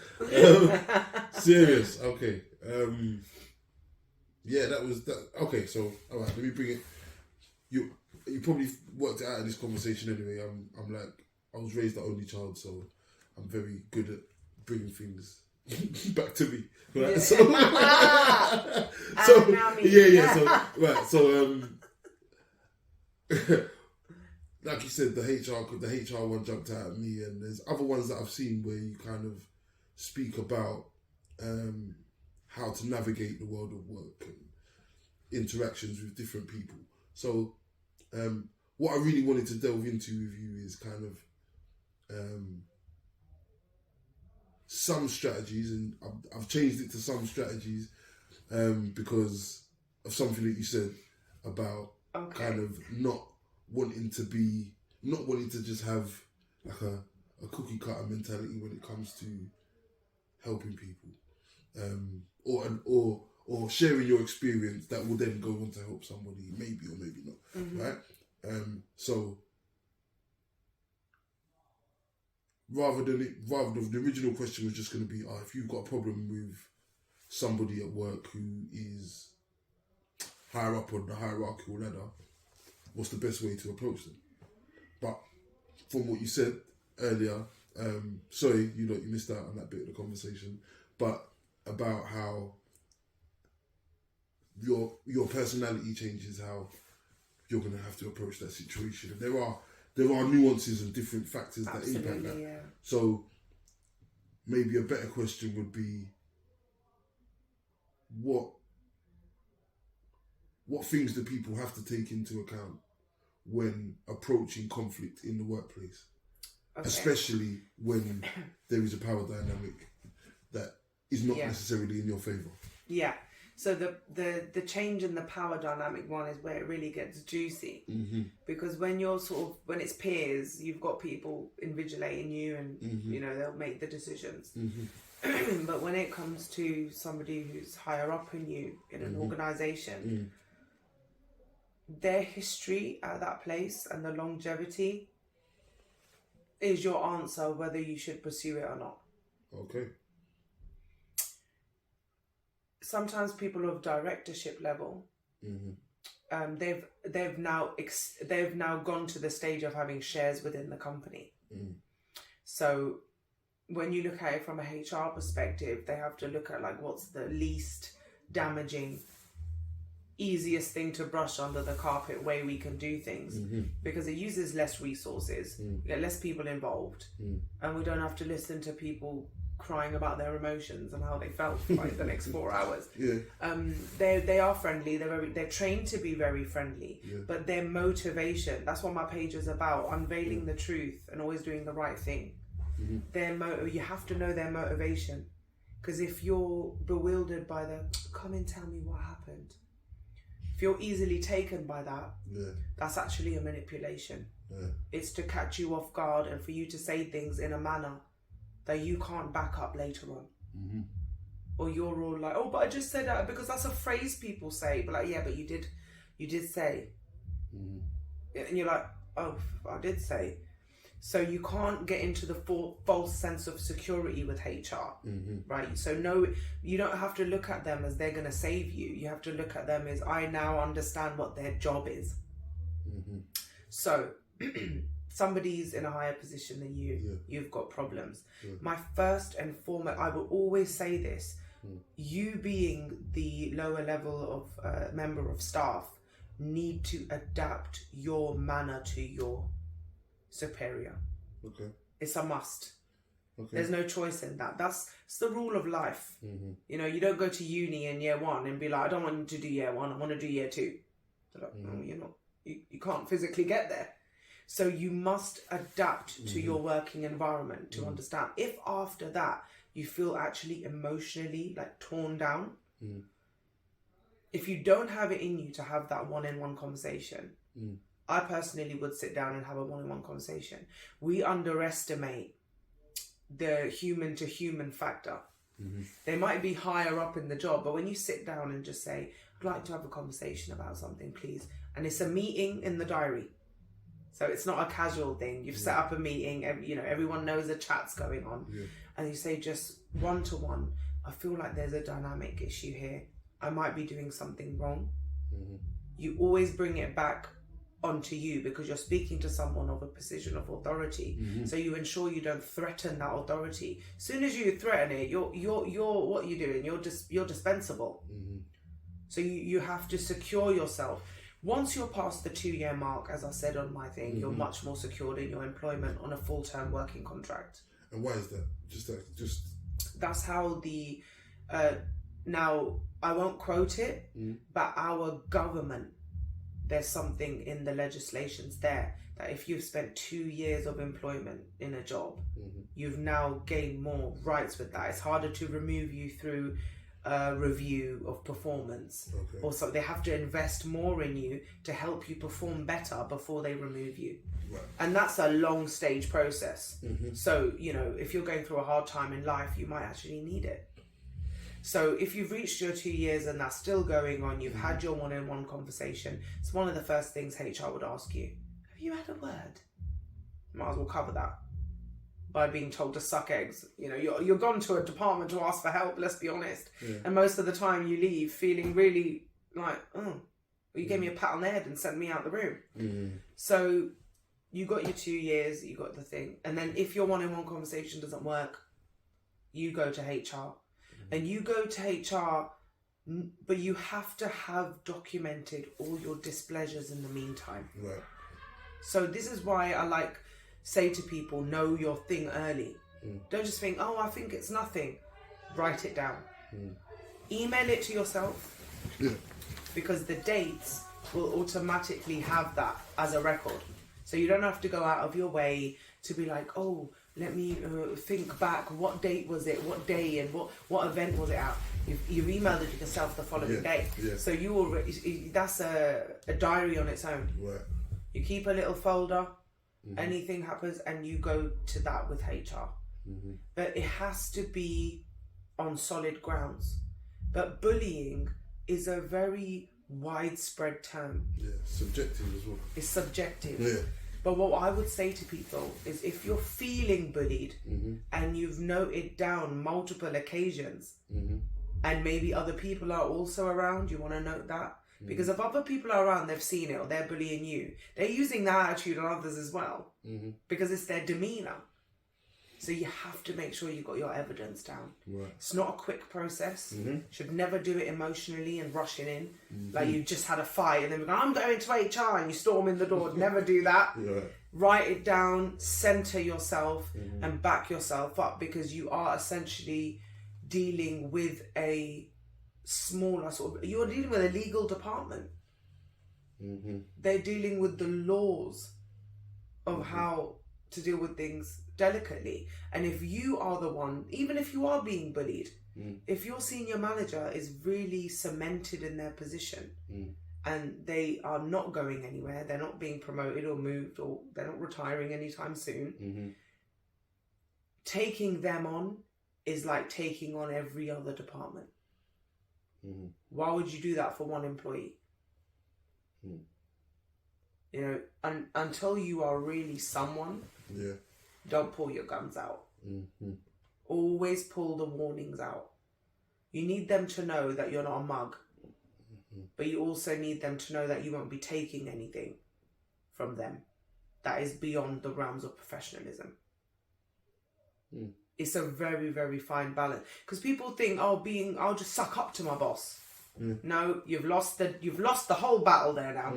serious. Okay. Yeah, that was that. Okay, so all right, let me bring it. You probably worked it out in this conversation anyway. I'm like, I was raised the only child, so I'm very good at bringing things back to me, right? Yeah. So, like you said, the HR one jumped out at me, and there's other ones that I've seen where you kind of speak about how to navigate the world of work interactions with different people. So what I really wanted to delve into with you is kind of some strategies, and I've changed it to some strategies because of something that you said about kind of not wanting to just have like a cookie cutter mentality when it comes to helping people, or sharing your experience that will then go on to help somebody, maybe or maybe not, right? So rather than the original question was just going to be, if you've got a problem with somebody at work who is higher up on the hierarchical ladder, what's the best way to approach them? But from what you said earlier, sorry, you missed out on that bit of the conversation, but about how your personality changes, how you're going to have to approach that situation. And there are nuances and different factors that impact that. Yeah. So maybe a better question would be, what things do people have to take into account when approaching conflict in the workplace, especially when there is a power dynamic that is not necessarily in your favour? Yeah. So the change in the power dynamic one is where it really gets juicy, because when it's peers, you've got people invigilating you, and they'll make the decisions. But when it comes to somebody who's higher up in you in an organisation, their history at that place and the longevity is your answer whether you should pursue it or not. Okay. Sometimes people of directorship level, they've now gone to the stage of having shares within the company. So when you look at it from a HR perspective, they have to look at like what's the least damaging, easiest thing to brush under the carpet way we can do things, because it uses less resources, get less people involved, and we don't have to listen to people crying about their emotions and how they felt for like the next 4 hours. They are friendly, they're trained to be very friendly, but their motivation, that's what my page is about, unveiling the truth and always doing the right thing. You have to know their motivation, because if you're bewildered by come and tell me what happened, if you're easily taken by that, that's actually a manipulation. It's to catch you off guard and for you to say things in a manner that you can't back up later on. Or you're all like, but I just said that, because that's a phrase people say, but like, but you did say. And you're like, I did say. So you can't get into the false sense of security with HR, right? So no, you don't have to look at them as they're going to save you. You have to look at them as, I now understand what their job is. So somebody's in a higher position than you, you've got problems. My first and foremost, I will always say this, you being the lower level of member of staff need to adapt your manner to your superior. It's a must. There's no choice in that. It's the rule of life. You don't go to uni in year one and be like, I don't want to do year one, I want to do year two. Like, no, you're not. You can't physically get there. So you must adapt to your working environment to understand. If after that you feel actually emotionally like torn down, if you don't have it in you to have that one-on-one conversation, I personally would sit down and have a one-on-one conversation. We underestimate the human to human factor. They might be higher up in the job, but when you sit down and just say, I'd like to have a conversation about something, please. And it's a meeting in the diary. So it's not a casual thing. You've set up a meeting, everyone knows a chat's going on. And you say just one-to-one, I feel like there's a dynamic issue here. I might be doing something wrong. You always bring it back onto you, because you're speaking to someone of a position of authority. So you ensure you don't threaten that authority. As soon as you threaten it, you're what are you doing? You're dispensable. So you have to secure yourself. Once you're past the 2-year mark, as I said on my thing, you're much more secured in your employment on a full-term working contract. And why is that? Just that's how the Now, I won't quote it, but our government, there's something in the legislations there that if you've spent 2 years of employment in a job, you've now gained more rights with that. It's harder to remove you through a review of performance. Or so they have to invest more in you to help you perform better before they remove you. Right. And that's a long stage process. So, you know, if you're going through a hard time in life, you might actually need it. So if you've reached your 2 years and that's still going on, you've had your one-on-one conversation, it's one of the first things HR would ask you. Have you had a word? Might as well cover that by being told to suck eggs. You know, you're gone to a department to ask for help, let's be honest. And most of the time you leave feeling really like, oh, well, you gave me a pat on the head and sent me out the room. So you got your 2 years, you got the thing. And then if your one-on-one conversation doesn't work, you go to HR. And you go to HR, but you have to have documented all your displeasures in the meantime. Right. So this is why I say to people, know your thing early. Don't just think, oh, I think it's nothing. Write it down. Email it to yourself. Because the dates will automatically have that as a record. So you don't have to go out of your way to be like, oh, let me think back. What date was it? What day? And what event was it at? You've emailed it to yourself the following day. So you already, that's a diary on its own. Right. You keep a little folder. Anything happens and you go to that with HR. But it has to be on solid grounds. But bullying is a very widespread term. Yeah, subjective as well. It's subjective. Yeah. But what I would say to people is if you're feeling bullied and you've noted down multiple occasions and maybe other people are also around, you want to note that. Because if other people are around, they've seen it or they're bullying you, they're using that attitude on others as well because it's their demeanour. So you have to make sure you've got your evidence down. Right. It's not a quick process. Should never do it emotionally and rushing in. Like you just had a fight and then go, I'm going to HR and you storm in the door. Never do that. Right. Write it down, center yourself and back yourself up because you are essentially dealing with a smaller you're dealing with a legal department. They're dealing with the laws of how to deal with things delicately. And if you are the one, even if you are being bullied, if your senior manager is really cemented in their position and they are not going anywhere, they're not being promoted or moved or they're not retiring anytime soon, taking them on is like taking on every other department. Why would you do that for one employee? You know, until you are really someone, don't pull your guns out. Always pull the warnings out. You need them to know that you're not a mug, but you also need them to know that you won't be taking anything from them that is beyond the realms of professionalism. It's a very, very fine balance because people think, I'll just suck up to my boss. No, you've lost the whole battle there now.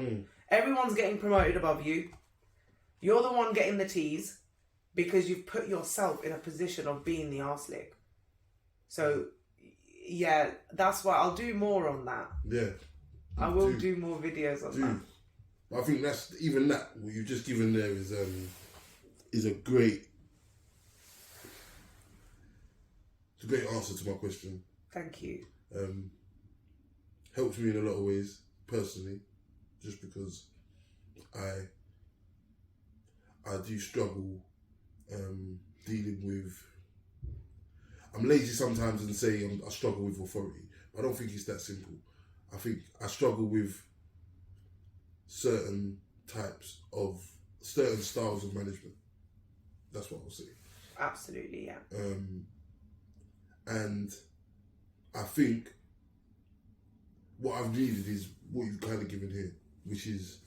Everyone's getting promoted above you. You're the one getting the tease because you've put yourself in a position of being the arse-lick. So, yeah, that's why I'll do more on that. Yeah. I will do more videos on that. I think that's, even that, what you've just given there is a great answer to my question. Thank you. Helps me in a lot of ways, personally, just because I do struggle dealing with... I'm lazy sometimes and say I struggle with authority, but I don't think it's that simple. I think I struggle with certain styles of management. That's what I'll say. Absolutely, yeah. And I think what I've needed is what you've kind of given here, which is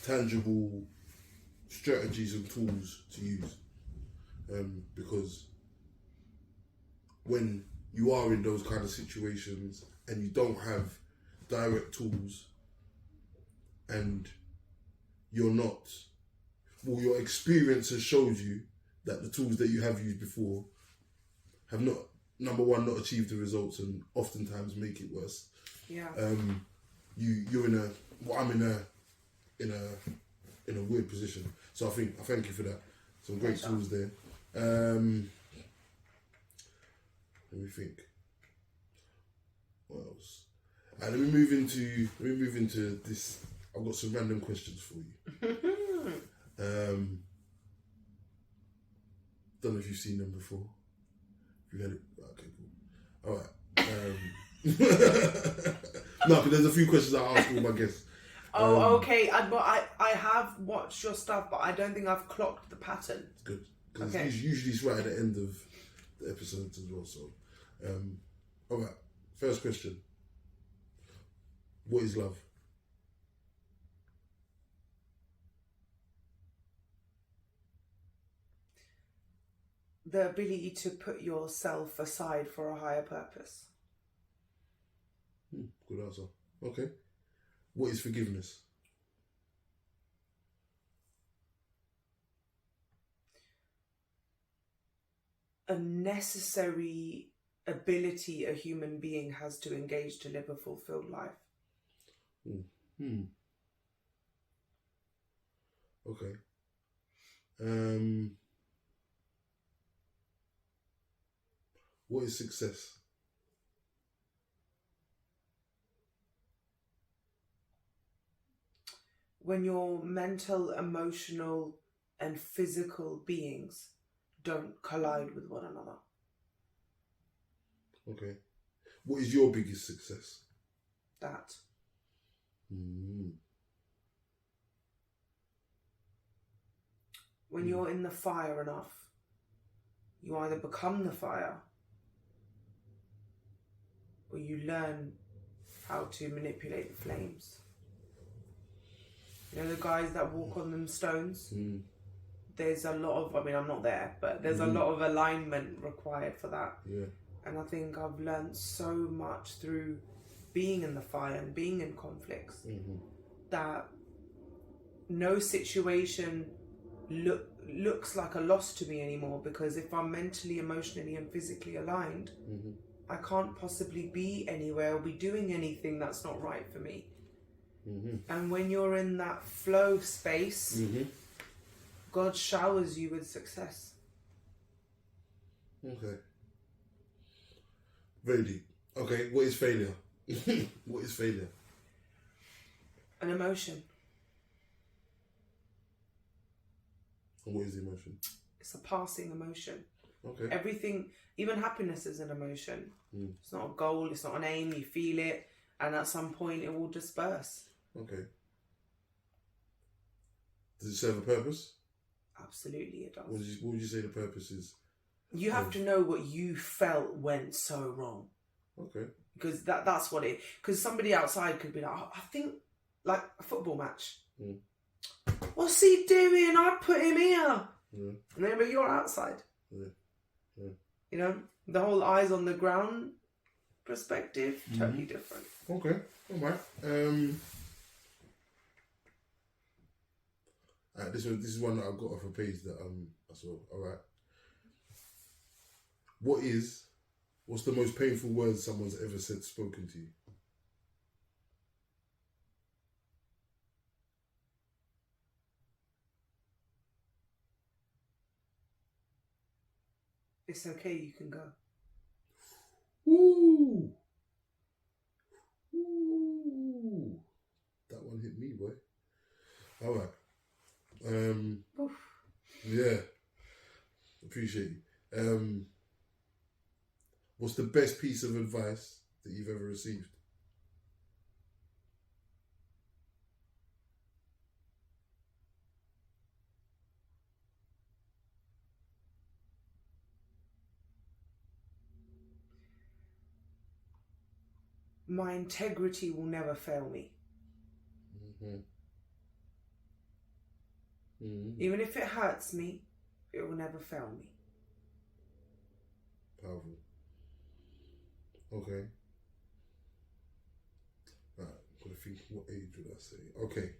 tangible strategies and tools to use. Because when you are in those kind of situations and you don't have direct tools and you're not, well, your experience has showed you that the tools that you have used before have not number one, not achieve the results and oftentimes make it worse. Yeah. You're in a, well, I'm in a weird position. So I thank you for that. Some great tools there. Let me think. What else? Let me move into this. I've got some random questions for you. Don't know if you've seen them before. You had it? Okay, cool. All right. No, but there's a few questions I ask all my guests. Okay. I have watched your stuff, but I don't think I've clocked the pattern. Good. Because it's usually it's right at the end of the episodes as well. So, all right. First question. What is love? The ability to put yourself aside for a higher purpose. Good answer. Okay. What is forgiveness? A necessary ability a human being has to engage to live a fulfilled life. Okay. What is success? When your mental, emotional, and physical beings don't collide with one another. Okay. What is your biggest success? That. When you're in the fire enough, you either become the fire or you learn how to manipulate the flames. You know the guys that walk on them stones? There's a lot of, I mean, I'm not there, but there's a lot of alignment required for that. Yeah. And I think I've learned so much through being in the fire and being in conflicts that no situation looks like a loss to me anymore, because if I'm mentally, emotionally and physically aligned, I can't possibly be anywhere or be doing anything that's not right for me. And when you're in that flow space, God showers you with success. Okay. Very deep. Okay, what is failure? What is failure? An emotion. And what is the emotion? It's a passing emotion. Okay. Everything, even happiness is an emotion. It's not a goal, it's not an aim, you feel it, and at some point it will disperse. Okay. Does it serve a purpose? Absolutely it does. What would you say the purpose is? You have to know what you felt went so wrong. Okay. Because that's what it... Because somebody outside could be like, oh, I think, like a football match. What's he doing? I put him here. And then but you're outside. You know, the whole eyes on the ground perspective, totally different. Okay, all right. This is one that I got off a page that I saw. All right. What's the most painful words someone's ever spoken to you? It's okay, you can go. Ooh. That one hit me, boy. All right. Yeah. Appreciate you. What's the best piece of advice that you've ever received? My integrity will never fail me. Even if it hurts me, it will never fail me. Powerful. Okay. Right, I'm gonna think, what age would I say? Okay.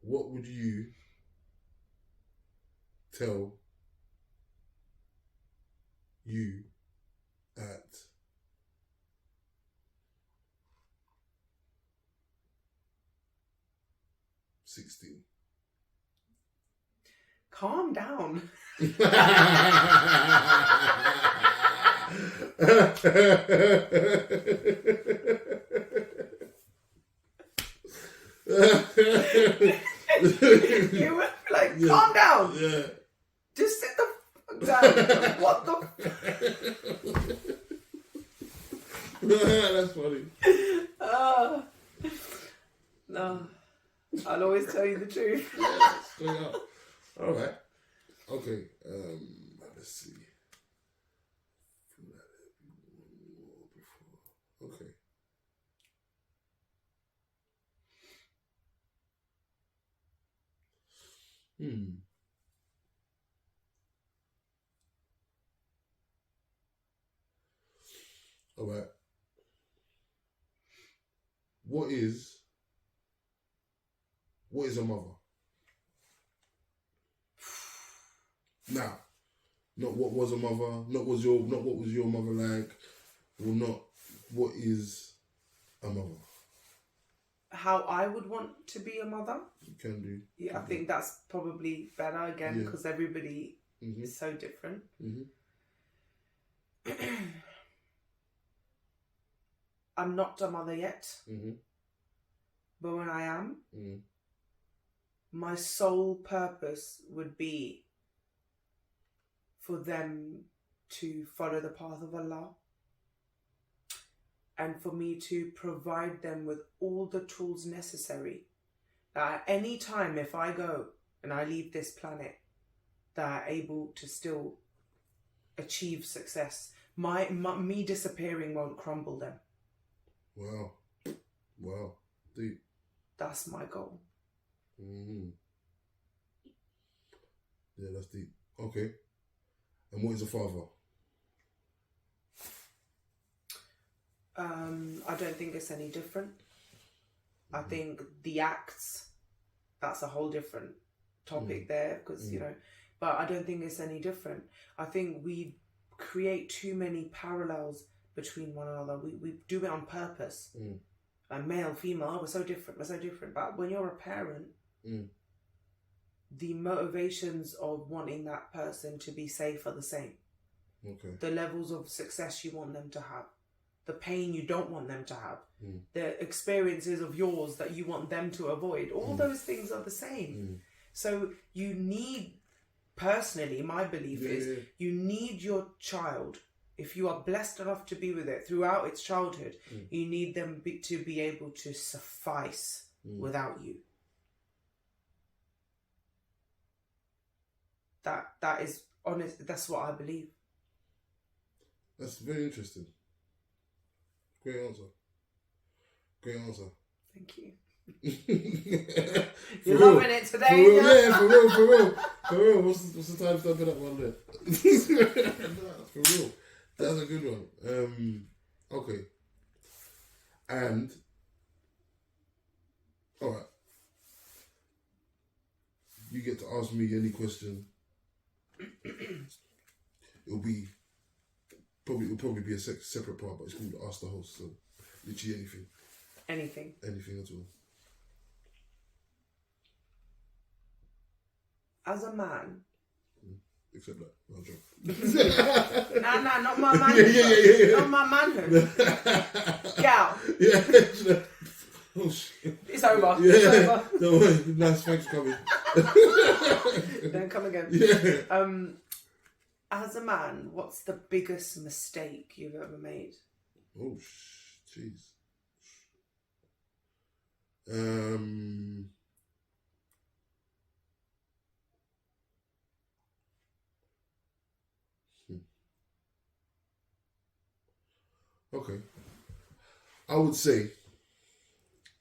What would you tell you at 16? Calm down. You were like, calm down. Yeah. Just sit the fuck down. What the That's funny. No. I'll always tell you the truth. Yeah, straight up. All right. Okay. Let's see. Okay. All right. What is a mother? Now, not what was a mother, not what was your mother like, or not what is a mother. How I would want to be a mother? You can do. Yeah, I think that's probably better again because everybody is so different. I'm not a mother yet, but when I am, my sole purpose would be for them to follow the path of Allah and for me to provide them with all the tools necessary that at any time if I go and I leave this planet, that are able to still achieve success. Me disappearing won't crumble them. Wow. Deep. That's my goal. Yeah, that's deep. Okay. And what is a father? I don't think it's any different. I think the acts, that's a whole different topic there because, but I don't think it's any different. I think we create too many parallels between one another. We do it on purpose. And male, female, we're so different. But when you're a parent, the motivations of wanting that person to be safe are the same. Okay. The levels of success you want them to have. The pain you don't want them to have. The experiences of yours that you want them to avoid. All those things are the same. So you need, personally, my belief is you need your child, if you are blessed enough to be with it throughout its childhood, you need them to be able to suffice without you. That is honest. That's what I believe. That's very interesting. Great answer. Thank you. For You're real. loving it today. For real. What's the time stamp in that one there? For real. That's a good one. Okay. And all right. You get to ask me any question. It'll probably be a separate part, but it's called Ask the Host. So literally anything. Anything at all. As a man. Except that. I'll joke. Nah, not my manhood. Yeah. Not my manhood. Gal. Yeah. Oh shit. It's over. Yeah. It's over. No way. Nice, thanks for coming. Don't come again. Yeah. As a man, what's the biggest mistake you've ever made? Oh, jeez. Okay. I would say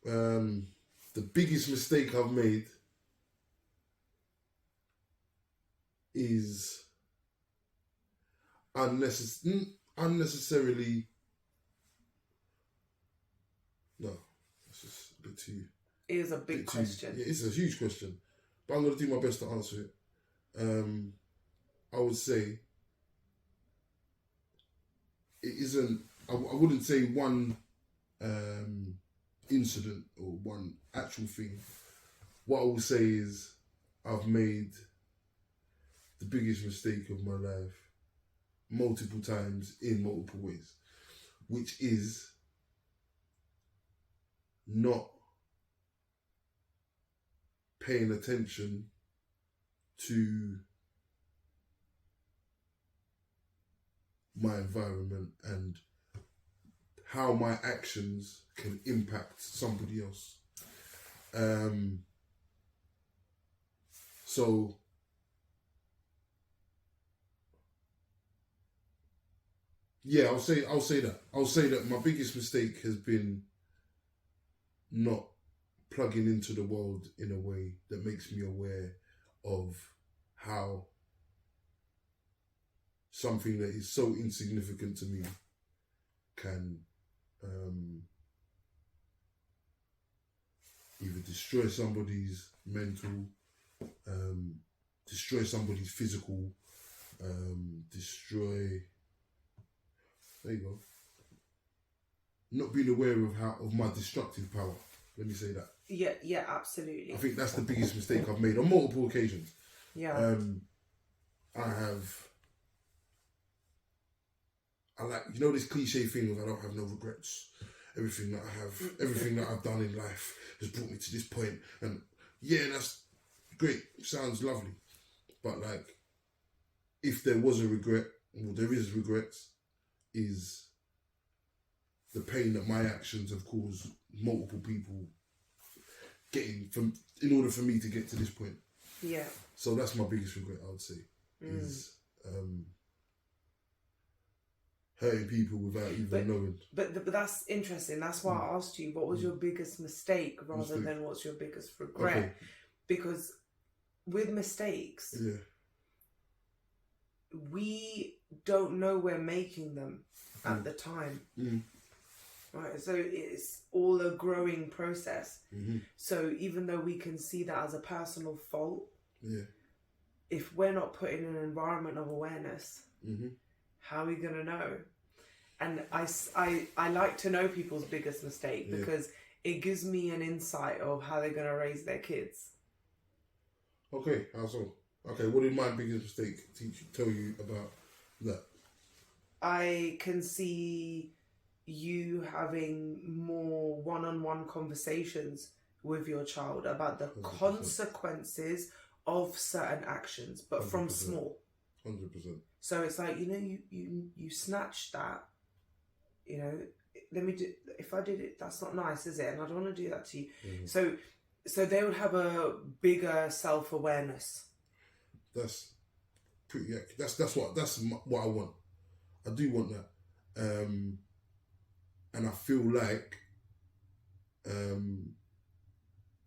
the biggest mistake I've made is unnecessarily. No, it's just a bit too. It is a big question. Yeah, it's a huge question, but I'm going to do my best to answer it. I would say it isn't. I wouldn't say one incident or one actual thing. What I will say is I've made the biggest mistake of my life multiple times in multiple ways, which is not paying attention to my environment and how my actions can impact somebody else. So yeah, I'll say that my biggest mistake has been not plugging into the world in a way that makes me aware of how something that is so insignificant to me can either destroy somebody's mental, destroy somebody's physical, destroy. There you go. Not being aware of my destructive power. Let me say that. Yeah, absolutely. I think that's the biggest mistake I've made on multiple occasions. Yeah. I like, you know, this cliche thing of I don't have no regrets. Everything that I've done in life has brought me to this point. And yeah, that's great. Sounds lovely. But like, if there was a regret, or there is regrets, is the pain that my actions have caused multiple people in order for me to get to this point. Yeah. So that's my biggest regret, I would say, is hurting people without even knowing. But that's interesting. That's why I asked you, what was your biggest mistake rather than what's your biggest regret? Okay. Because with mistakes, we don't know we're making them at the time. Right, so it's all a growing process. So even though we can see that as a personal fault, if we're not put in an environment of awareness, how are we going to know? And I like to know people's biggest mistake because it gives me an insight of how they're going to raise their kids. Okay, how so? Okay, what did my biggest mistake tell you about that? I can see you having more one-on-one conversations with your child about the 100%. Consequences of certain actions, but 100%. From small. 100%. So it's like, you snatched that, let me do, if I did it, that's not nice, is it? And I don't want to do that to you. So they would have a bigger self-awareness. That's pretty, that's what I want. I do want that. And I feel like,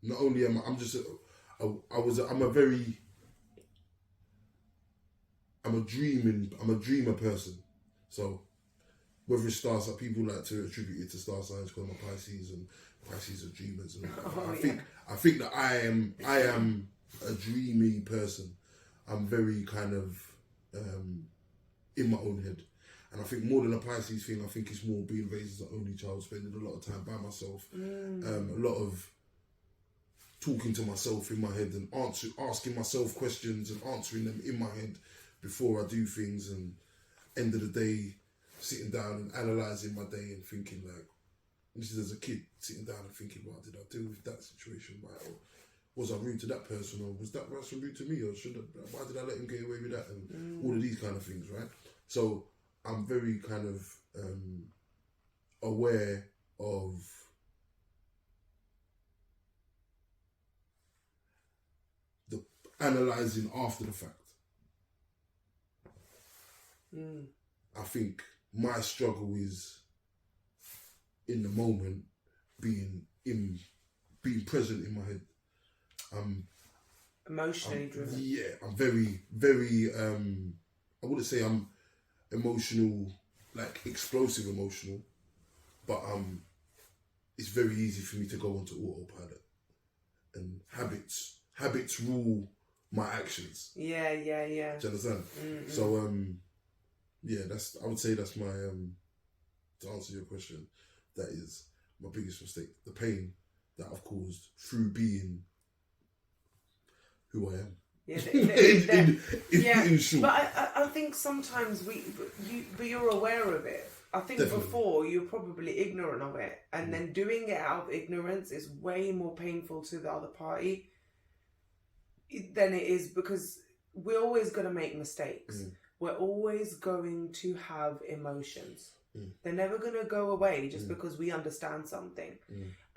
not only am I'm a dreamer person. So whether it's stars, people like to attribute it to star signs because I'm a Pisces and Pisces are dreamers. And I think that I am a dreamy person. I'm very kind of in my own head. And I think more than a Pisces thing, I think it's more being raised as an only child, spending a lot of time by myself, a lot of talking to myself in my head and asking myself questions and answering them in my head before I do things, and end of the day, sitting down and analysing my day and thinking like, this is as a kid, sitting down and thinking, what did I do with that situation, right? Or was I rude to that person, or was that person rude to me, or why did I let him get away with that, and all of these kind of things, right? So I'm very kind of aware of the analysing after the fact. I think my struggle is in the moment, being present in my head. I'm emotionally driven. Yeah, I'm very, very. I wouldn't say I'm emotional, like explosive emotional, but it's very easy for me to go onto autopilot, and habits rule my actions. Yeah. Do you understand? So yeah, I would say that's my to answer your question, that is my biggest mistake. The pain that I've caused through being who I am. Yeah, in short. But I think sometimes but you're aware of it. I think Definitely. before you're probably ignorant of it, and then doing it out of ignorance is way more painful to the other party than it is, because we're always going to make mistakes. We're always going to have emotions. They're never going to go away just because we understand something.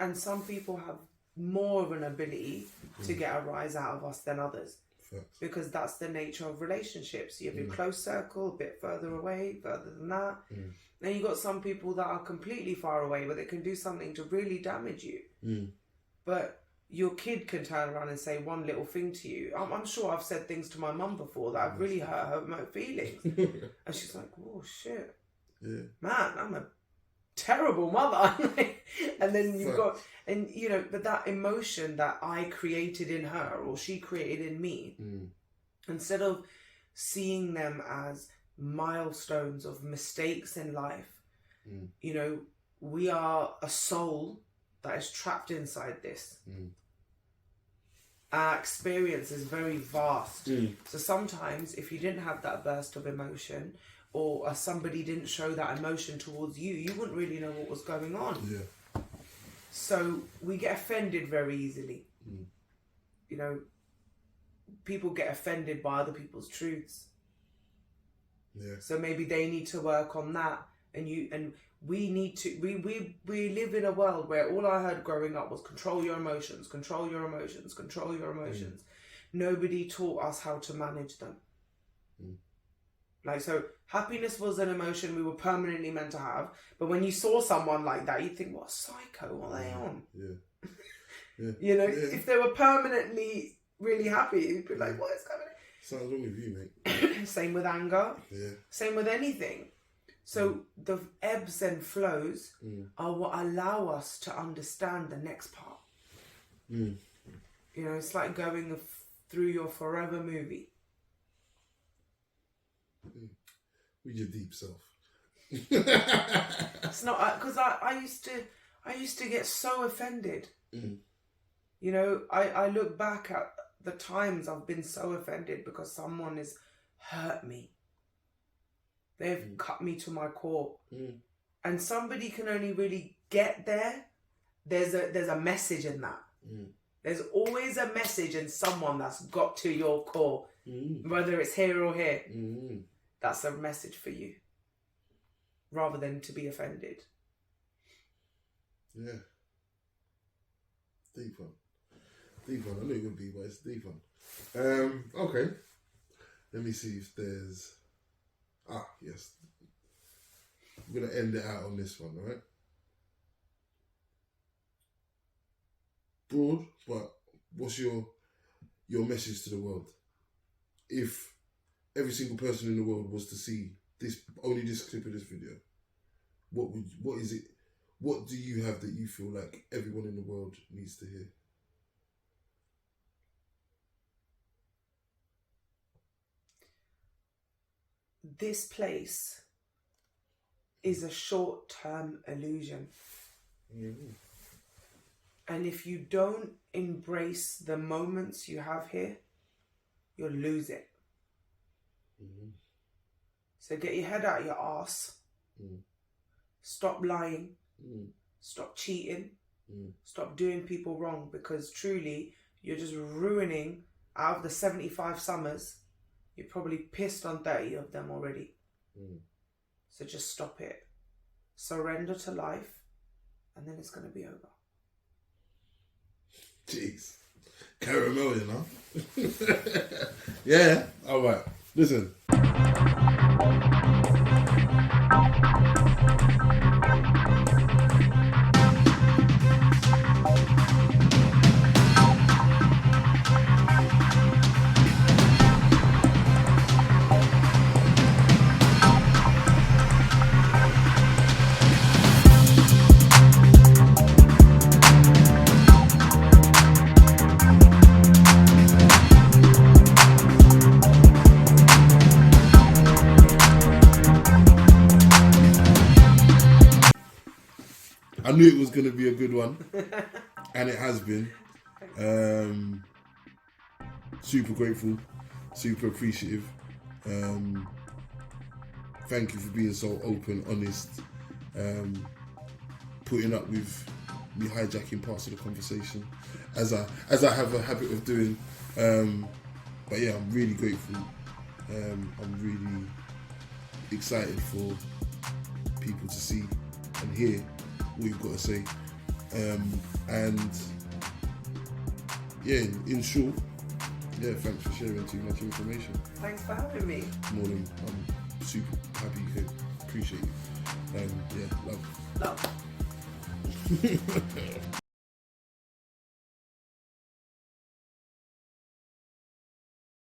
And some people have more of an ability to get a rise out of us than others. Facts. Because that's the nature of relationships. You have your close circle, a bit further away, further than that. Then you've got some people that are completely far away, but they can do something to really damage you. But your kid can turn around and say one little thing to you. I'm sure I've said things to my mum before that have really hurt her feelings. And she's like, oh shit. Yeah. Man, I'm a terrible mother. And then you've got, and you know, but that emotion that I created in her or she created in me, instead of seeing them as milestones of mistakes in life, you know, we are a soul that is trapped inside this. Our experience is very vast. So sometimes if you didn't have that burst of emotion, or somebody didn't show that emotion towards you, you wouldn't really know what was going on. Yeah. So we get offended very easily. You know, people get offended by other people's truths. Yeah. So maybe they need to work on that, and we need to. We live in a world where all I heard growing up was control your emotions, control your emotions, control your emotions. Nobody taught us how to manage them. Like, so happiness was an emotion we were permanently meant to have, but when you saw someone like that, you'd think, what a psycho, what are they on? Yeah. You know, if they were permanently really happy, you'd be like, what is going on? Sounds wrong with you, mate. Same with anger. Yeah. Same with anything. So the ebbs and flows are what allow us to understand the next part. You know, it's like going through your forever movie. With your deep self. It's not, because I used to get so offended. You know, I look back at the times I've been so offended because someone has hurt me. They've cut me to my core. And somebody can only really get there. There's a message in that. There's always a message in someone that's got to your core. Whether it's here or here. That's a message for you. Rather than to be offended. Yeah. Deep one. Deep one. I knew it would be, but it's a deep one. Okay. Let me see if there's... yes. I'm going to end it out on this one, alright? Broad, but what's your message to the world? If every single person in the world was to see only this clip of this video, what is it? What do you have that you feel like everyone in the world needs to hear? This place is a short-term illusion. And if you don't embrace the moments you have here, you'll lose it. So get your head out your arse. Stop lying. Stop cheating. Stop doing people wrong, because truly you're just ruining, out of the 75 summers, you're probably pissed on 30 of them already. So just stop it. Surrender to life, and then it's going to be over. Jeez. Caramel, you know? Yeah. All right. Listen. knew it was going to be a good one, and it has been. Super grateful, super appreciative. Thank you for being so open, honest, putting up with me hijacking parts of the conversation, as I have a habit of doing. But yeah, I'm really grateful. I'm really excited for people to see and hear what you've got to say. And yeah, in short, yeah, thanks for sharing too much information. Thanks for having me. More than I'm super happy you could. Appreciate you. Yeah, love. Love.